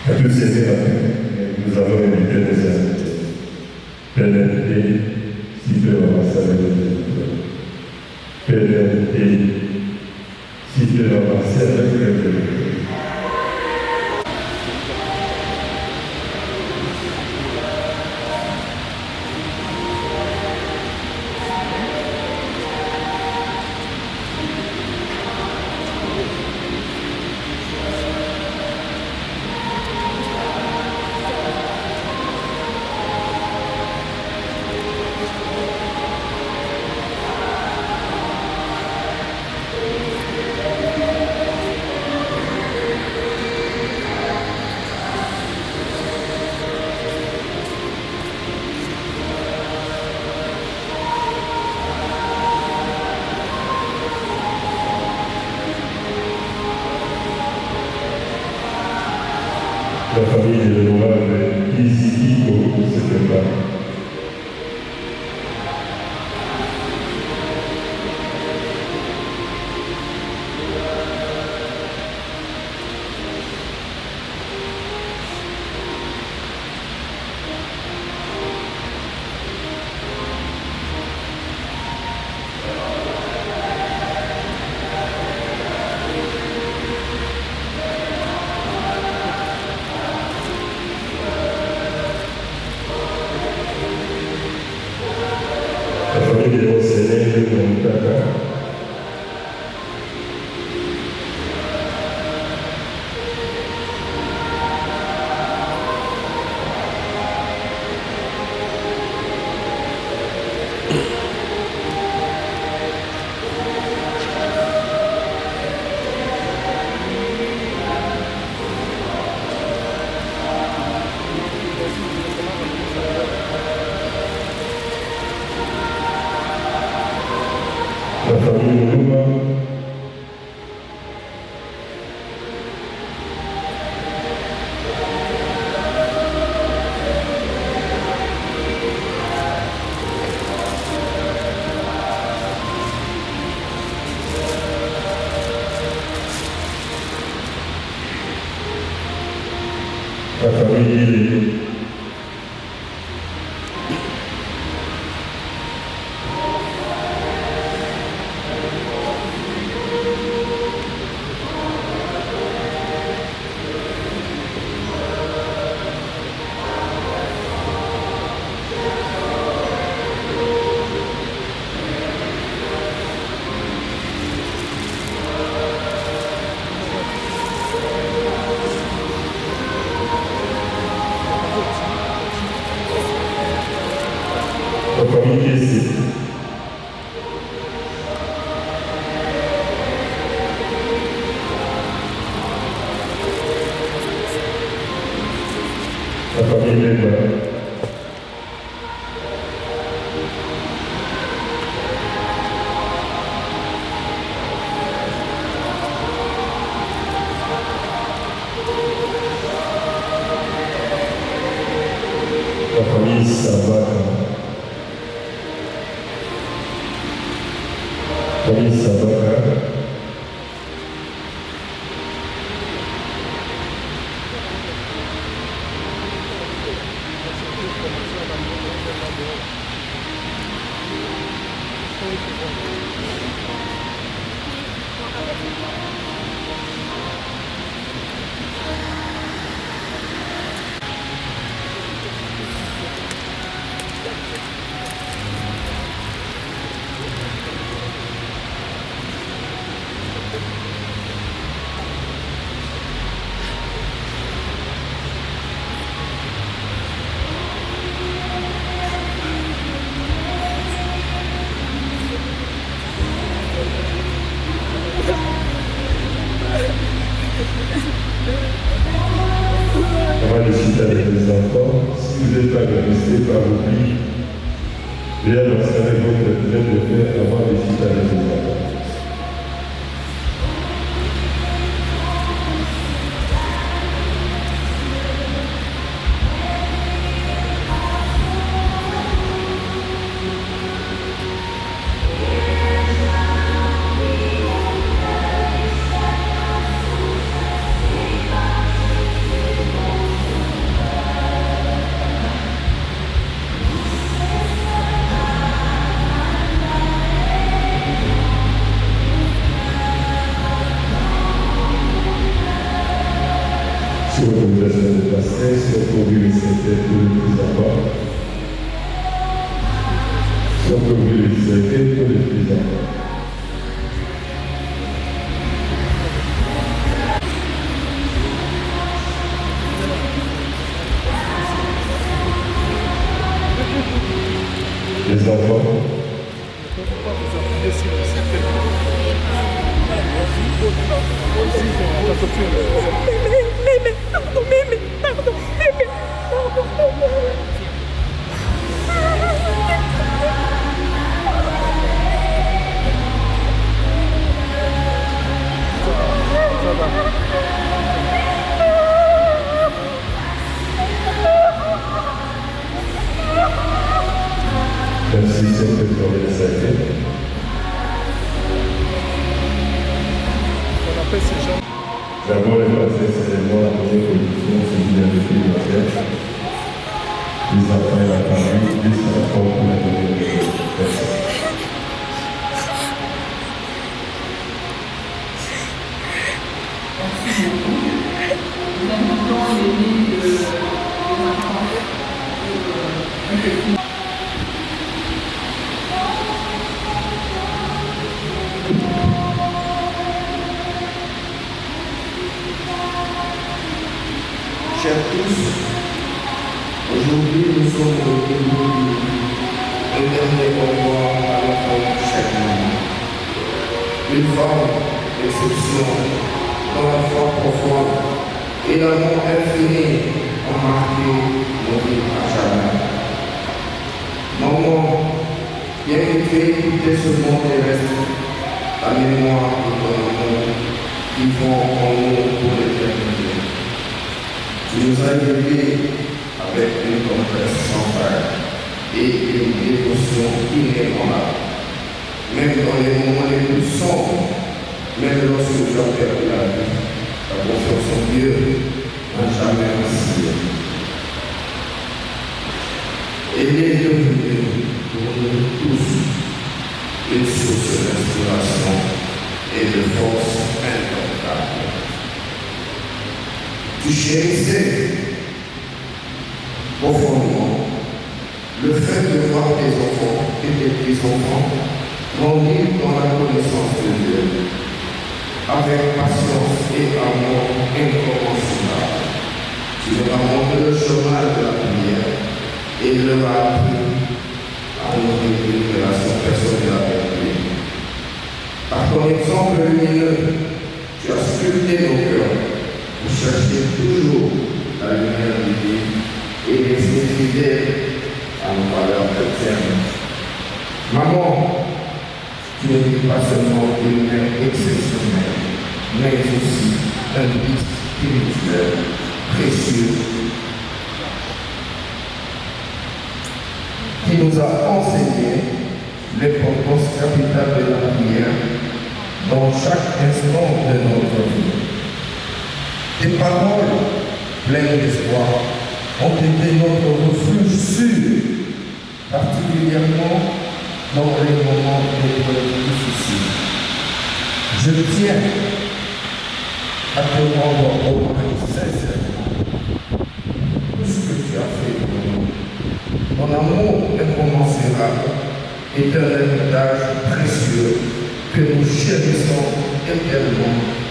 À tous ces événements, nous avons invité des invités. PNLT, si peu avancer avec les études. PNLT, si peu avancer avec les études. La famille de l'honorable Izikiko se prépare. La famille de l'enseignant de Montaka. La famille Mouma. La famille Lili. famille Lemba. La famille Sabaka. Famille Sabaka. Avant de citer avec les enfants, si vous n'êtes pas agressé par oubli, bien observer votre tête de faire avant de citer avec les enfants. Sur l'autorisation de passer, sur le secret pour les plus enfants. Sur le secret pour les plus enfants. Les enfants. Merci, c'est pour les sacrés. D'abord, les passés, c'est les mois pour les productions, c'est bien de prioritaire. Les enfants et la famille, les enfants pour la communauté. Merci. Merci beaucoup. Nous invitons les des enfants un peu plus. Chers tous, aujourd'hui nous sommes retenus le dernier convoi à la fin de chaque année. Une forme d'exception dans la foi profonde et l'amour infini ont marqué nos vies à jamais. Maman, bien que tu aies quitté ce monde terrestre, la mémoire de ton amour vivant en nous pour l'éternité. Tu nous as élevés avec une tendresse sans frère et une dévotion inébranlable. Même dans les moments les plus sombres, même lorsque tu as perdu la vie, ta confiance en Dieu n'a jamais vacillé. Elle est devenue pour nous tous une source d'inspiration et de force indomptable. Tu chérissais profondément le fait de voir tes enfants et tes petits-enfants grandir dans la connaissance de Dieu avec patience et amour incommensurable. Tu leur as montré le chemin de la prière et leur as appris à nourrir une relation personnelle avec lui. Par ton exemple lumineux, tu as sculpté nos cœurs pour chercher toujours la lumière divine et rester fidèle à nos valeurs chrétiennes. Maman, tu n'es pas seulement une mère exceptionnelle, mais aussi un guide spirituel précieux qui nous a enseigné l'importance capitale de la prière dans chaque instant de notre vie. Tes paroles, pleines d'espoir, ont été notre refuge sûr, particulièrement dans les moments d'épreuve difficiles. Je tiens à te rendre hommage sincèrement tout ce que tu as fait pour nous. Ton amour incommensurable est un héritage précieux que nous chérissons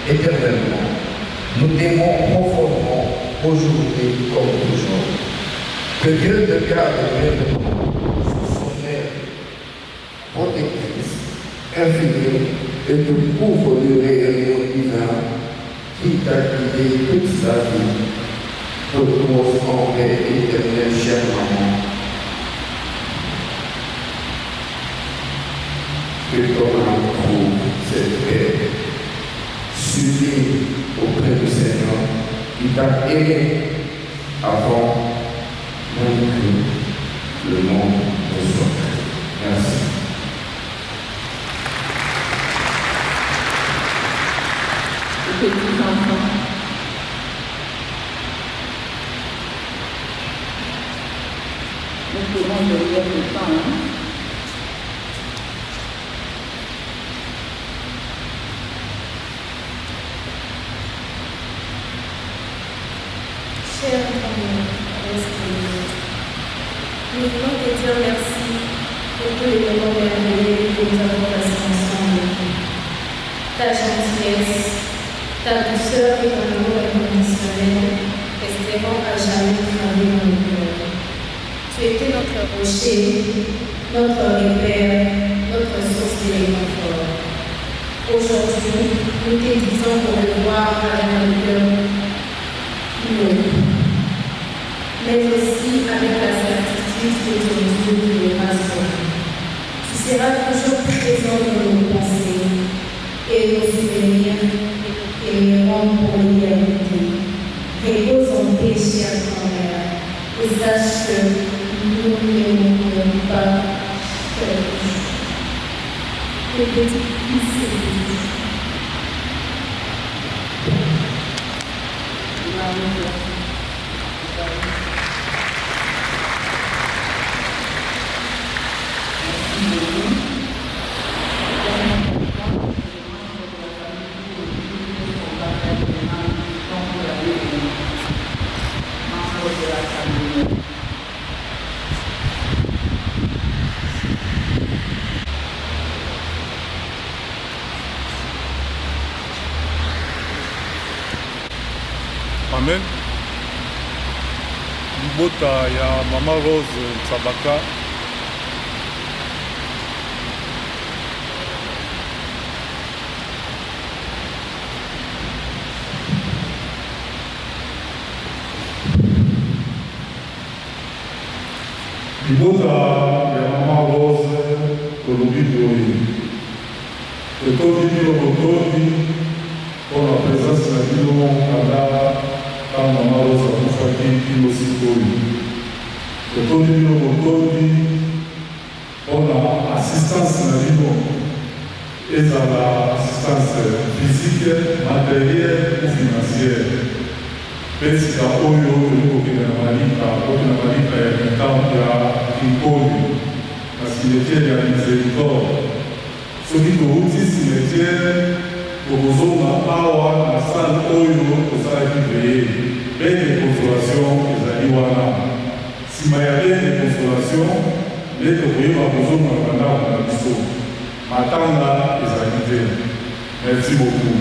éternellement. Nous t'aimons profondément aujourd'hui comme toujours. Que Dieu te garde maintenant sous son aile protectrice, infinie, et te couvre de rayonnement divin qui t'a guidé toute sa vie. Repose en paix éternelle, chère maman. Que ton âme trouve cette paix sublime auprès du Seigneur qui t'a aimé avant même que le monde ne soit créé. Merci. Petits enfants, nous pouvons venir le temps. Chère famille, nous voulons te dire merci pour tous les moments merveilleux que nous avons passés ensemble. Ta gentillesse, ta douceur et ton amour inconditionnel resteront à jamais gravés dans nos cœurs. Tu étais notre rocher, notre repère, notre source de réconfort. Aujourd'hui, nous te disons pour le voir avec un cœur lourd, mais aussi avec la certitude que ton Dieu nous rassure. Tu seras toujours présent dans nos pensées et nos souvenirs et nous rendre pour l'éternité. Repose en paix, chère grand-mère, et sache que nous ne mourrons pas seul. Que petit fils Amen. Libota ya Mama Rose Tsabaka. Libota ya Mama Rose Kolobidoi. Totodi Lobotodi pour la présence de Bino Kada. Mama Rose akufaki kilo sikoyo totondi bino botondi mpona assistance na bino ezala assistance physique, matérielle ou financière mpe sika oyo tolingi kokende na malika ya mitambo ya kinkoli na cimetière ya miséricorde soki touti cimetière tokozonga awa na sale oyo tosalaki veye bain de consolation ezali wana nsima ya bain de consolation nde tokoyeba kozonga na bandako na biso matanga ezali te. Merci beaucoup.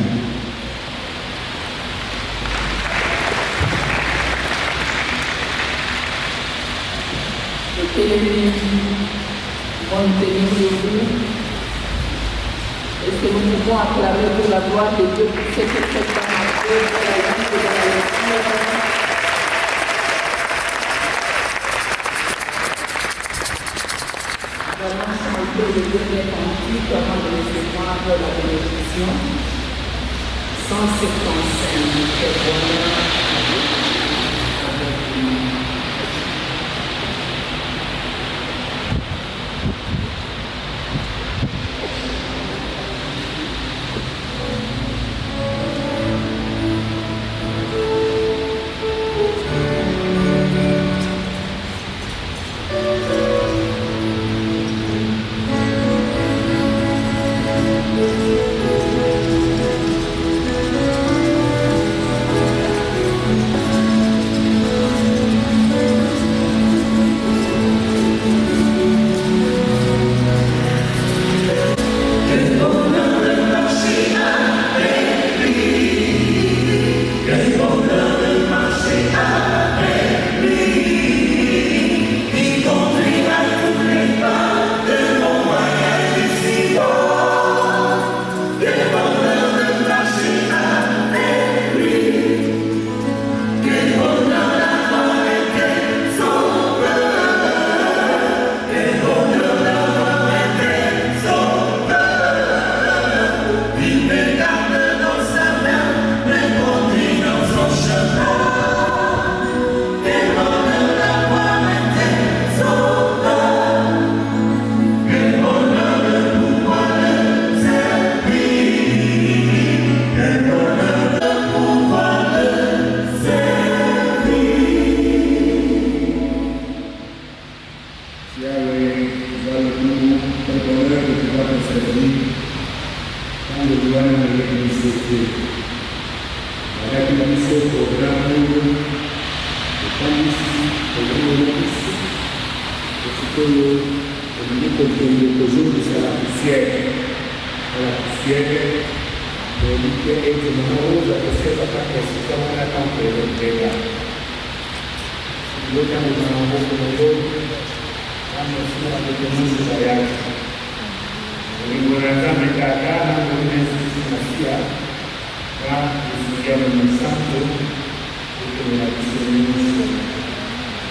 Est-ce que nous pouvons acclamer pour la gloire de Dieu pour cette fête pour la vie de la que le Dieu est conduit avant de recevoir la bénédiction. 175, quel bonheur avec lui.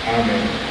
Amen.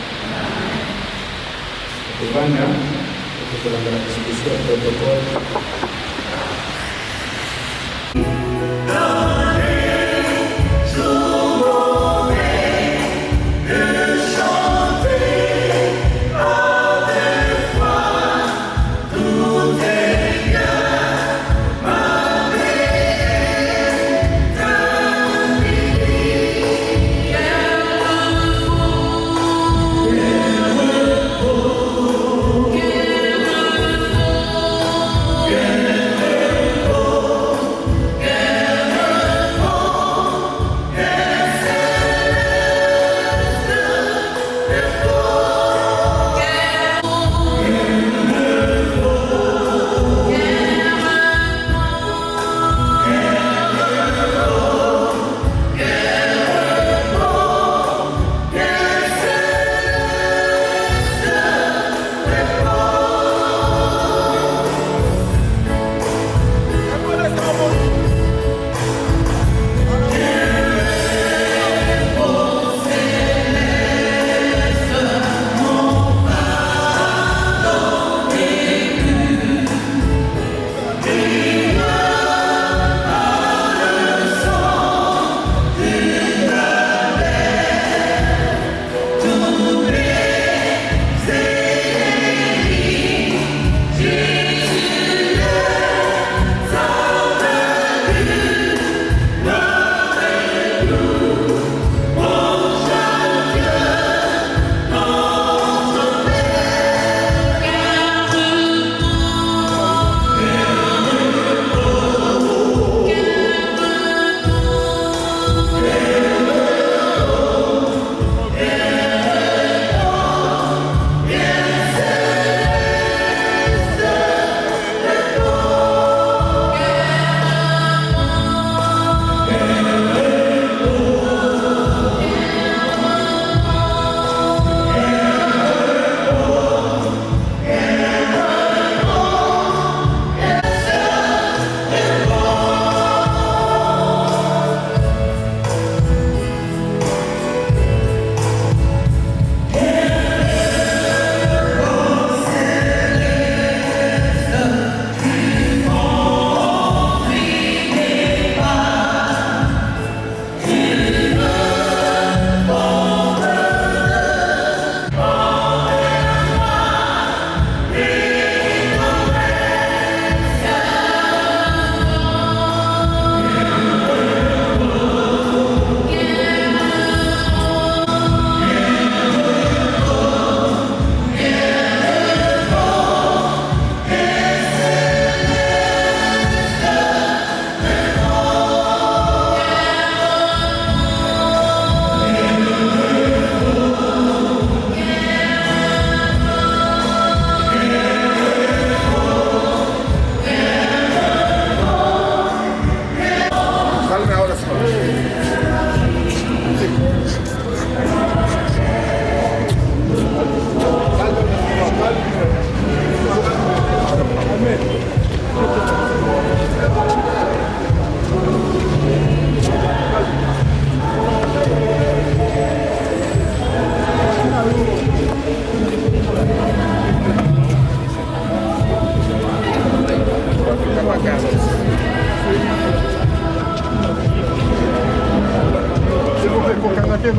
Rosy,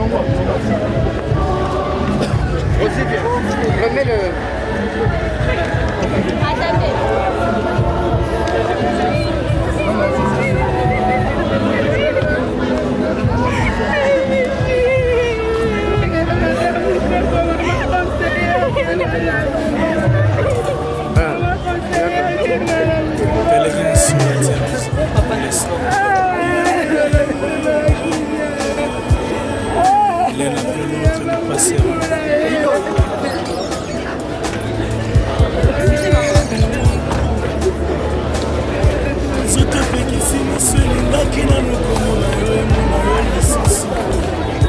viens. Remets le... zotopekisi miso elingaki na lokomona yo emona yo lisusu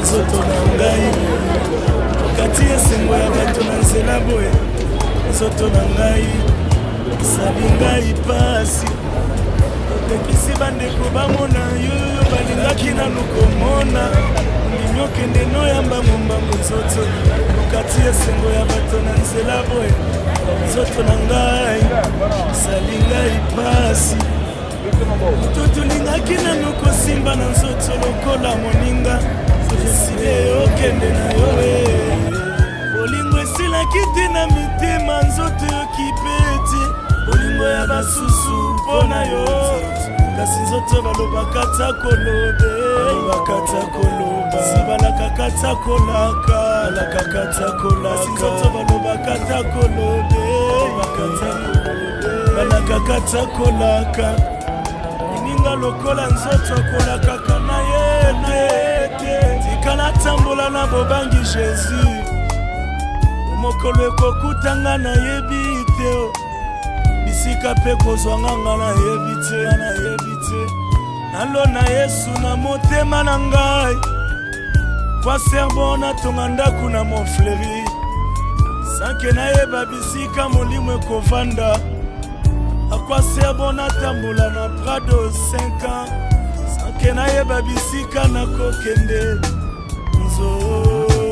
nzoto na ngai okati esengo ya bato na nzela boye nzoto na ngai esali ngai pasi opekisi bandeko bamona yo balingaki na lokomona ndimi okende noyamba mombango nzoto okati esengo ya bato na nzela boye nzoto na ngai esali ngai pasi totulingaki nano kosimba na nzoto lokola moninga esile okende na yo bolingo esilaki te na mitema nzoto yoki pete bolingo ya basusu mpo na yo kasi nzoto balobaka ta kolobe bakata koloba sibalakaka ta kolaka lakaka ta kolaka kasi nzoto balobaka ta kolobe bakata kolobe balakaka ta kolaka ninga lokola nzoto akolakaka na ye te tikala tambola na bobangi Jésus mokolo ekokutanga nayebi te bisika mpe kozwanganga nayebi te nalona Yesu na motema na ngai kwa serbo natonga ndako na Montfleury sanke nayeba bisika molimo ekovanda akwa serbo natambola na Prado 5 ans sanke nayeba bisika nakokende nzoto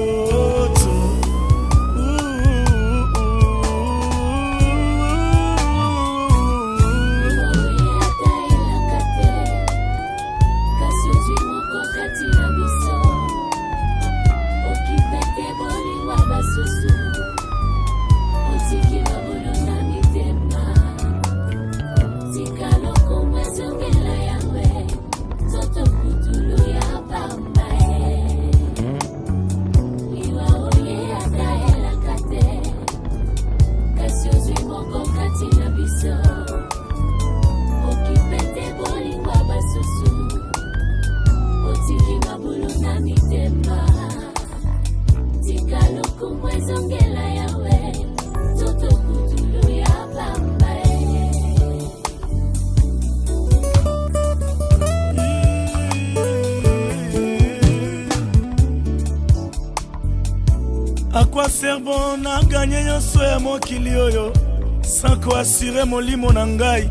akwa serbo na ganye nyonso ya mokili oyo sanko asire molimo na ngai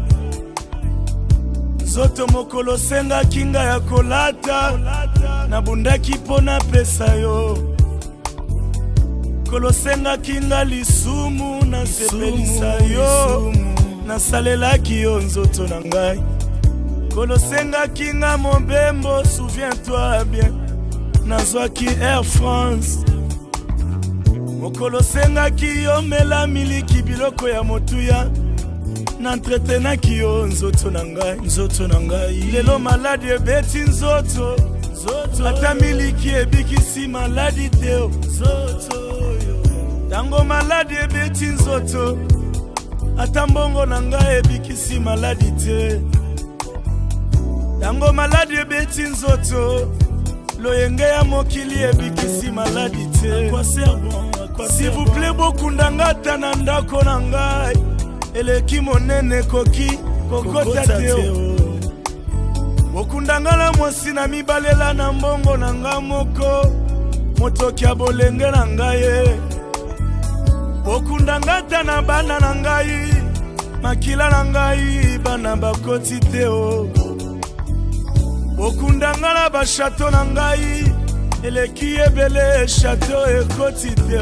nzoto mokolo sengaki ngai ya kolata nabundaki mpo napesa yo kolosengaki ngai lisumu nasepelisa yo nasalelaki yo nzoto na ngai kolosengaki ngai mobembo souviens-toi bien nazwaki Air France mokolo sengaki yo mela miliki biloko ya motuya nantretenaki yo nzoto na ngai lelo maladi ebeti nzoto ata miliki ebikisi maladi te tango maladi ebeti nzoto ata mbongo na ngai ebikisi maladi te tango maladi ebeti nzoto loyenge ya mokili ebikisi maladi te s'il vous plaît bokundanga ata na ndako na ngai eleki monene koki kokota te bokundanga na mwasi na mibalela na mbongo na ngai moko motoki ya bolenge na ngai bokundanga ata na bana na ngai makila na ngai bana bakoti te bokundanga na bashato na ngai eleki ebele chateau ekoti te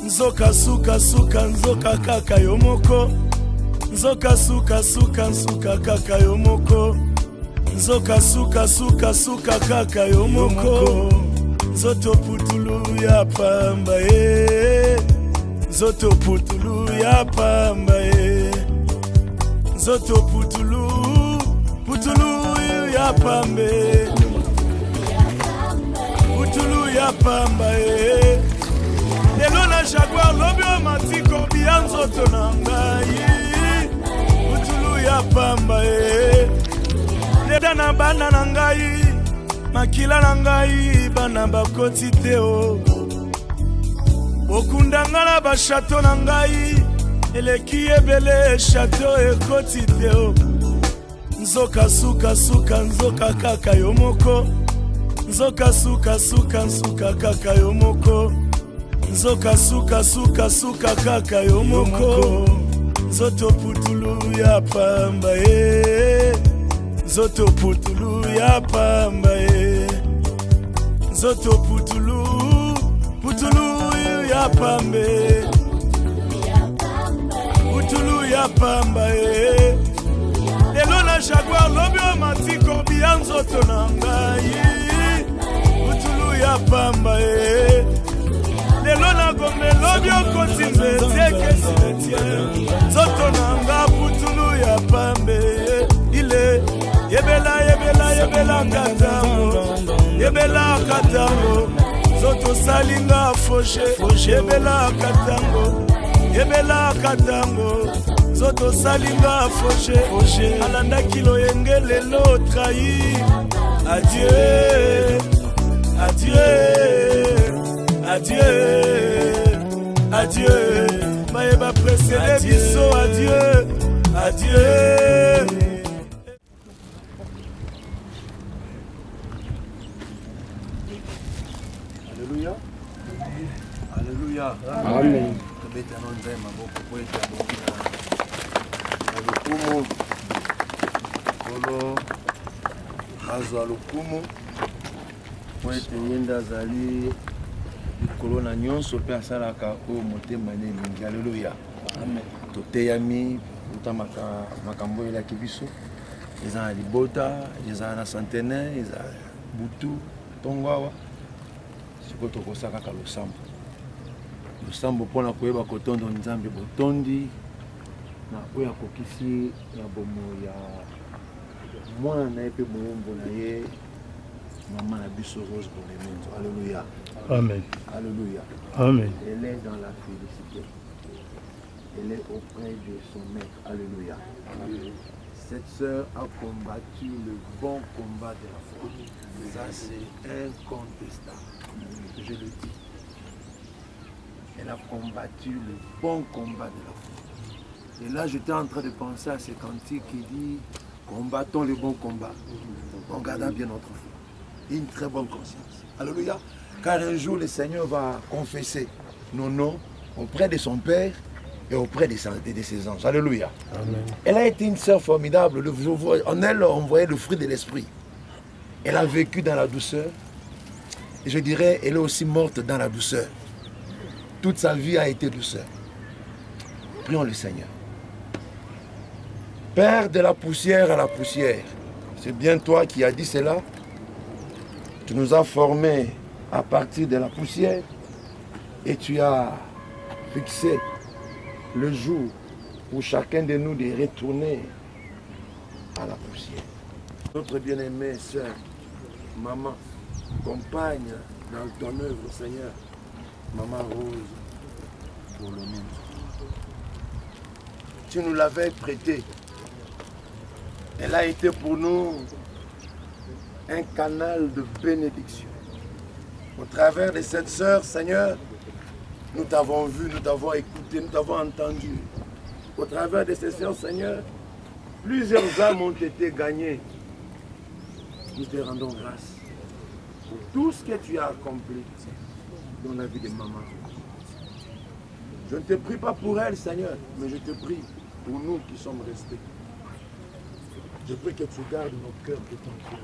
nzoka suka nzoka kaka yo moko nzoka suka kaka yo moko nzoka suka kaka yo moko nzoto putulu ya pamba ye, nzoto putulu ya pamba ye, nzoto putulu ya pambe, putulu ya pamba ye. Lelo na jaguar lobi o matiko biya nzoto na ngai, putulu ya pamba ye. Leda na bana na ngai, makila na ngai, bana bakoti te o. Okundanga na ba chateau na ngai, eleki ebele chateau ekoti te o. Nzoka suka suka nzoka kaka yo moko, nzoka suka suka nsuka kaka yo moko, nzoka suka suka suka kaka yo moko. Nzoto putulu ya pamba ye, nzoto putulu ya pamba ye, nzoto putulu ya pambe, putulu ya pamba ye. Lelo na jaguar lobi o matiko biya nzoto na ngai, putulu ya pamba ye. Lelo na gombe lobi o koti nzete kesimetien, nzoto na nga putulu ya pambe. Ile yebela yebela yebela katango, yebela katango, nzoto salinga foshe, yebela katango, yebela katango, nzoto salinga foshe, alanda kilo yenge lelo trahi. Adieu, adieu, adieu, adieu, maeba précédé biso, adieu, adieu. Alléluia. Alléluia. Amen. Alukumu kolo azwa lukumu po ete yenda azali likolo na nyonso mpe asalaka oyo motema na elingi. Alleluya. Toteyami uta makambo elaki biso, eza na libota, eza na centenaire, eza butu ntongo awa sikoyo tokosala kaka losambo mpona koyeba kotondo nzambe botondi na oyo akokisi ya bomo ya mwana na ye mpe moyombo na ye mama na biso Rose Bolemenzo. Alléluia. Amen. Alléluia. Amen. Elle est dans la félicité. Elle est auprès de son maître. Alléluia. Amen. Cette sœur a combattu le bon combat de la foi. Ça, c'est incontestable. Je le dis. Elle a combattu le bon combat de la foi. Et là, j'étais en train de penser à ce cantique qui dit combattons le bon combat en gardant bien notre foi. Une très bonne conscience. Alléluia. Car un jour, le Seigneur va confesser nos noms auprès de son Père et auprès de ses anges. Alléluia. Amen. Elle a été une sœur formidable. En elle, on voyait le fruit de l'esprit. Elle a vécu dans la douceur. Et je dirais, elle est aussi morte dans la douceur. Toute sa vie a été douceur. Prions le Seigneur. Père, de la poussière à la poussière. C'est bien toi qui as dit cela. Tu nous as formés à partir de la poussière et tu as fixé le jour pour chacun de nous de retourner à la poussière. Notre bien-aimée sœur, maman, compagne dans ton œuvre, Seigneur, maman Rose Bolemenzo. Tu nous l'avais prêtée. Elle a été pour nous un canal de bénédiction. Au travers de cette sœur, Seigneur, nous t'avons vu, nous t'avons écouté, nous t'avons entendu. Au travers de ces sœurs, Seigneur, plusieurs âmes ont été gagnées. Nous te rendons grâce pour tout ce que tu as accompli dans la vie de maman. Je ne te prie pas pour elle, Seigneur, mais je te prie pour nous qui sommes restés. Je prie que tu gardes nos cœurs de ton cœur.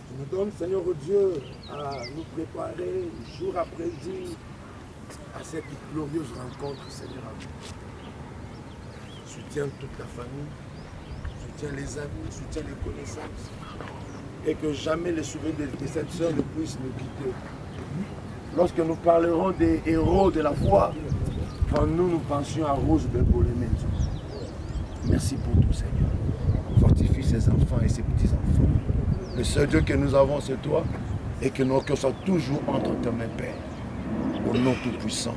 Tu nous donnes, Seigneur Dieu, à nous préparer jour après jour à cette glorieuse rencontre, Seigneur. Soutiens toute ta famille, soutiens les amis, soutiens les connaissances. et que jamais les souvenirs de cette sœur ne puissent nous quitter. Lorsque nous parlerons des héros de la foi, quand nous pensions à Rose Bengolemenzo. Merci pour tout, Seigneur. Fortifie ses enfants et ses petits-enfants. Le seul Dieu que nous avons, c'est toi, et que nos cœurs soient toujours entre tes mains, Père. Au nom tout-puissant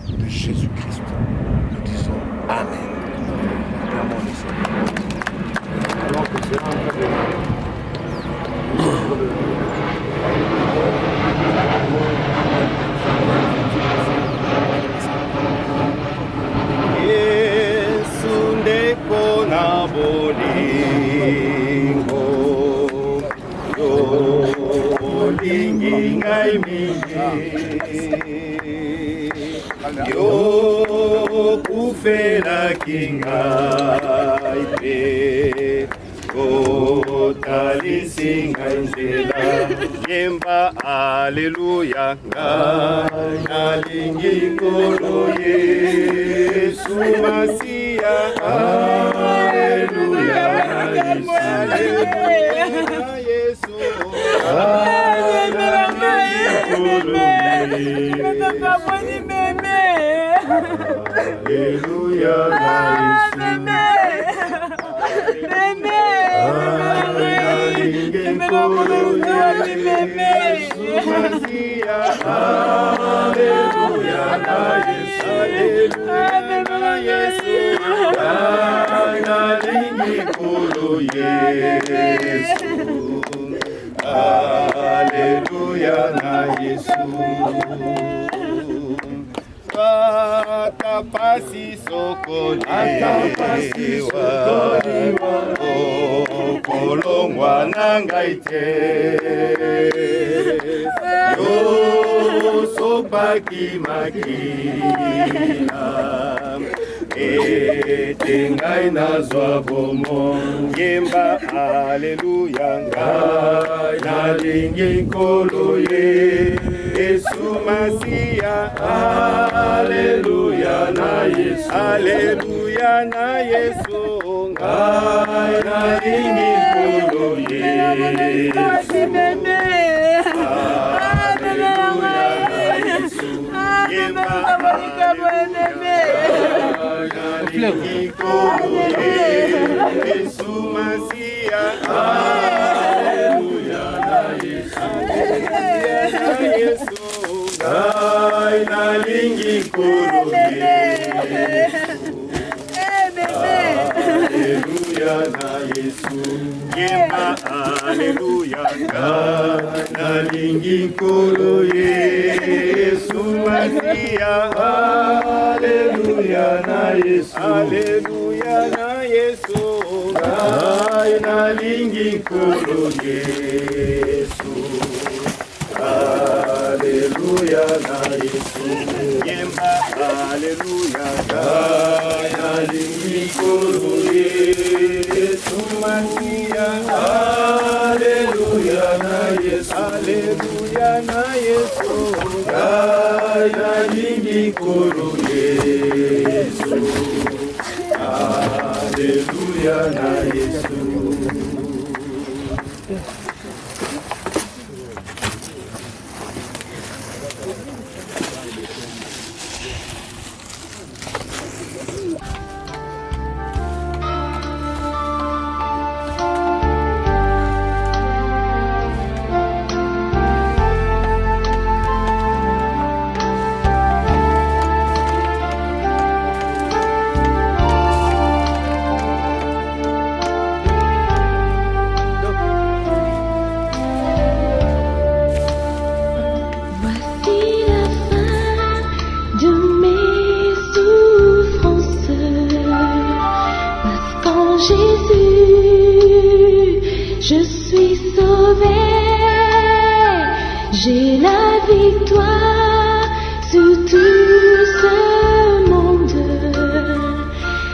de Jésus-Christ, nous disons Amen. Acclamons le Seigneur. Alors que c'est un Yesu ndeko na bolingo yo olingi ngai mingi yo kufelaki ngai pe otalisi ngai nzela yemba aleluya ngai nalingi nkolo Yesu Masiya aleluya Yesu Aleluya na Yesu Atapasi sokoliwa Okolongwa nangai te Yo sopaki makila Ete ngai nazwa bomo Yemba aleluya ngai nalingi nkolo Yesu Masiya aleluya na Yesu aleluya na Yesu ngai nalingi nkolo Yesu Yemba Yesu Masiya aleluya na Yesu ngai nalingi nkolo aleluya na Yesu yemba aleluya ngai nalingi nkolo Yesu Masiya aleluya na Yesu aleluya na Yesu ngai nalingi nkolo Yesu aleluya na Yesu yemba aleluya ngai nalingi nkolo Yesu Masiya aleluya na Yesu aleluya na Yesu ngai nalingi nkolo Yesu aleluya na Yesu. Je suis sauvé, j'ai la victoire sur tout ce monde.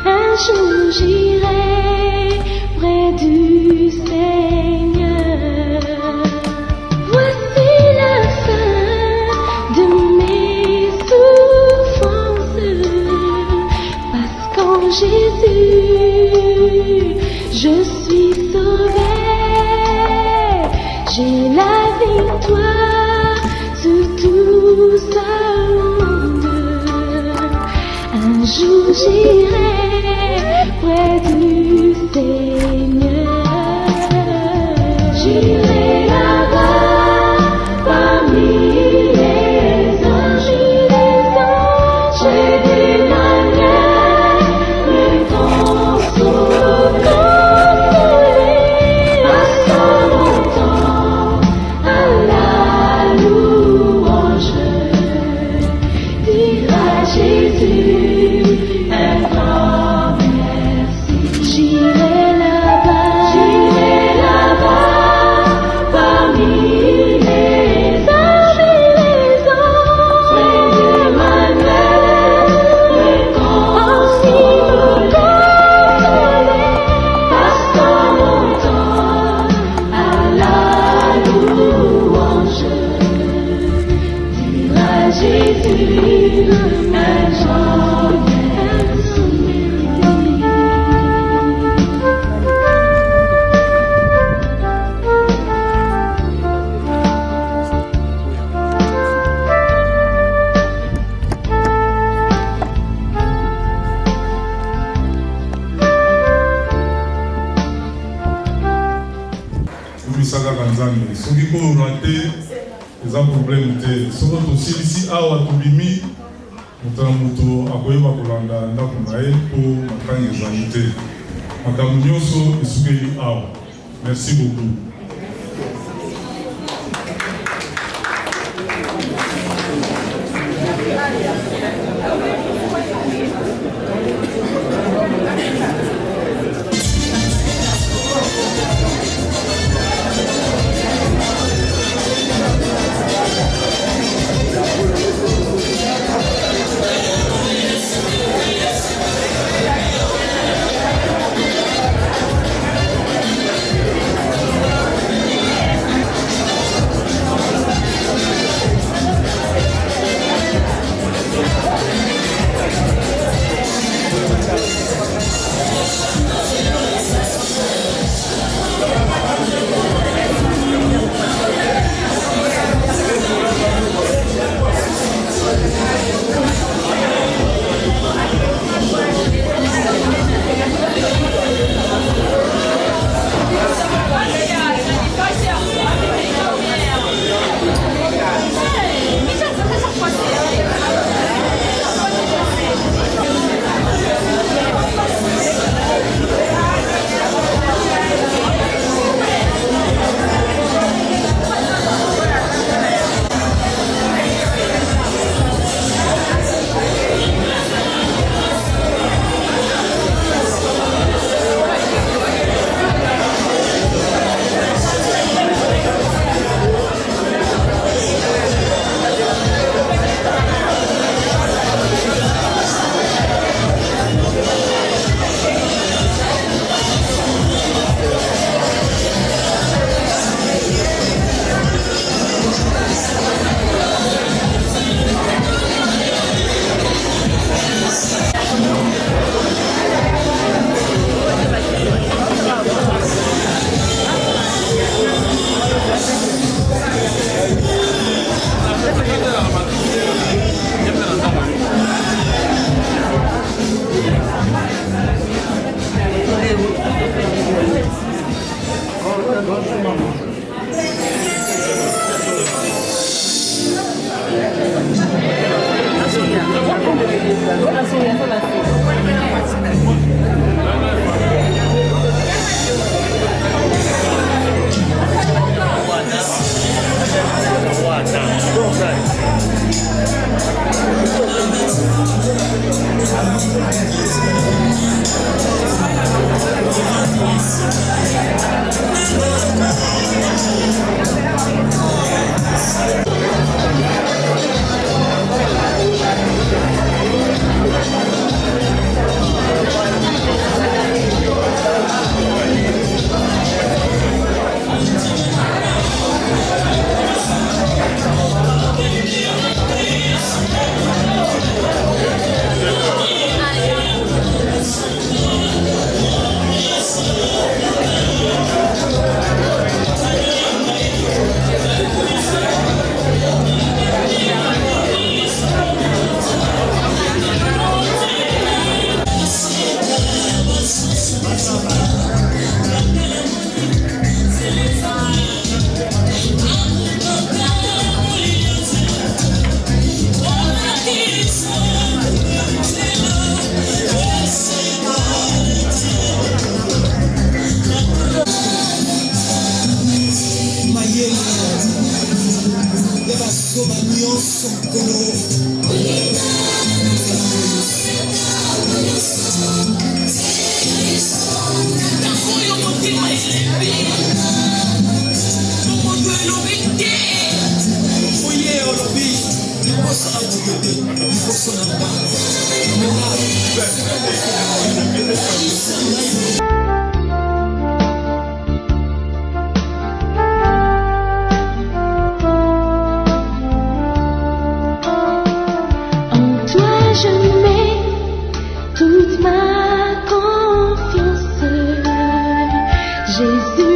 Un jour j'irai près du Seigneur. Voici la fin de mes souffrances, parce qu'en Jésus je suis sauvé. J'ai la victoire sur tout ce monde. Un jour j'irai près du Seigneur. J'irai là-bas parmi les anges, près d'Emmanuel, me consoler. Passant mon temps à la louange, dire à Jésus un grand merci. J'irai là-bas parmi les anges, près d'Emmanuel, me consoler. Passant mon temps à la louange, dire à Jésus un grand merci. Kaka Nzambe soki ko rate eza problème te soko tosilisi awa tobimi moto na moto akoyeba kolanda ndako na ye mpo matanga ezali te makambo nyonso esukeli awa. Merci beaucoup. En toi je mets toute ma confiance, Jésus.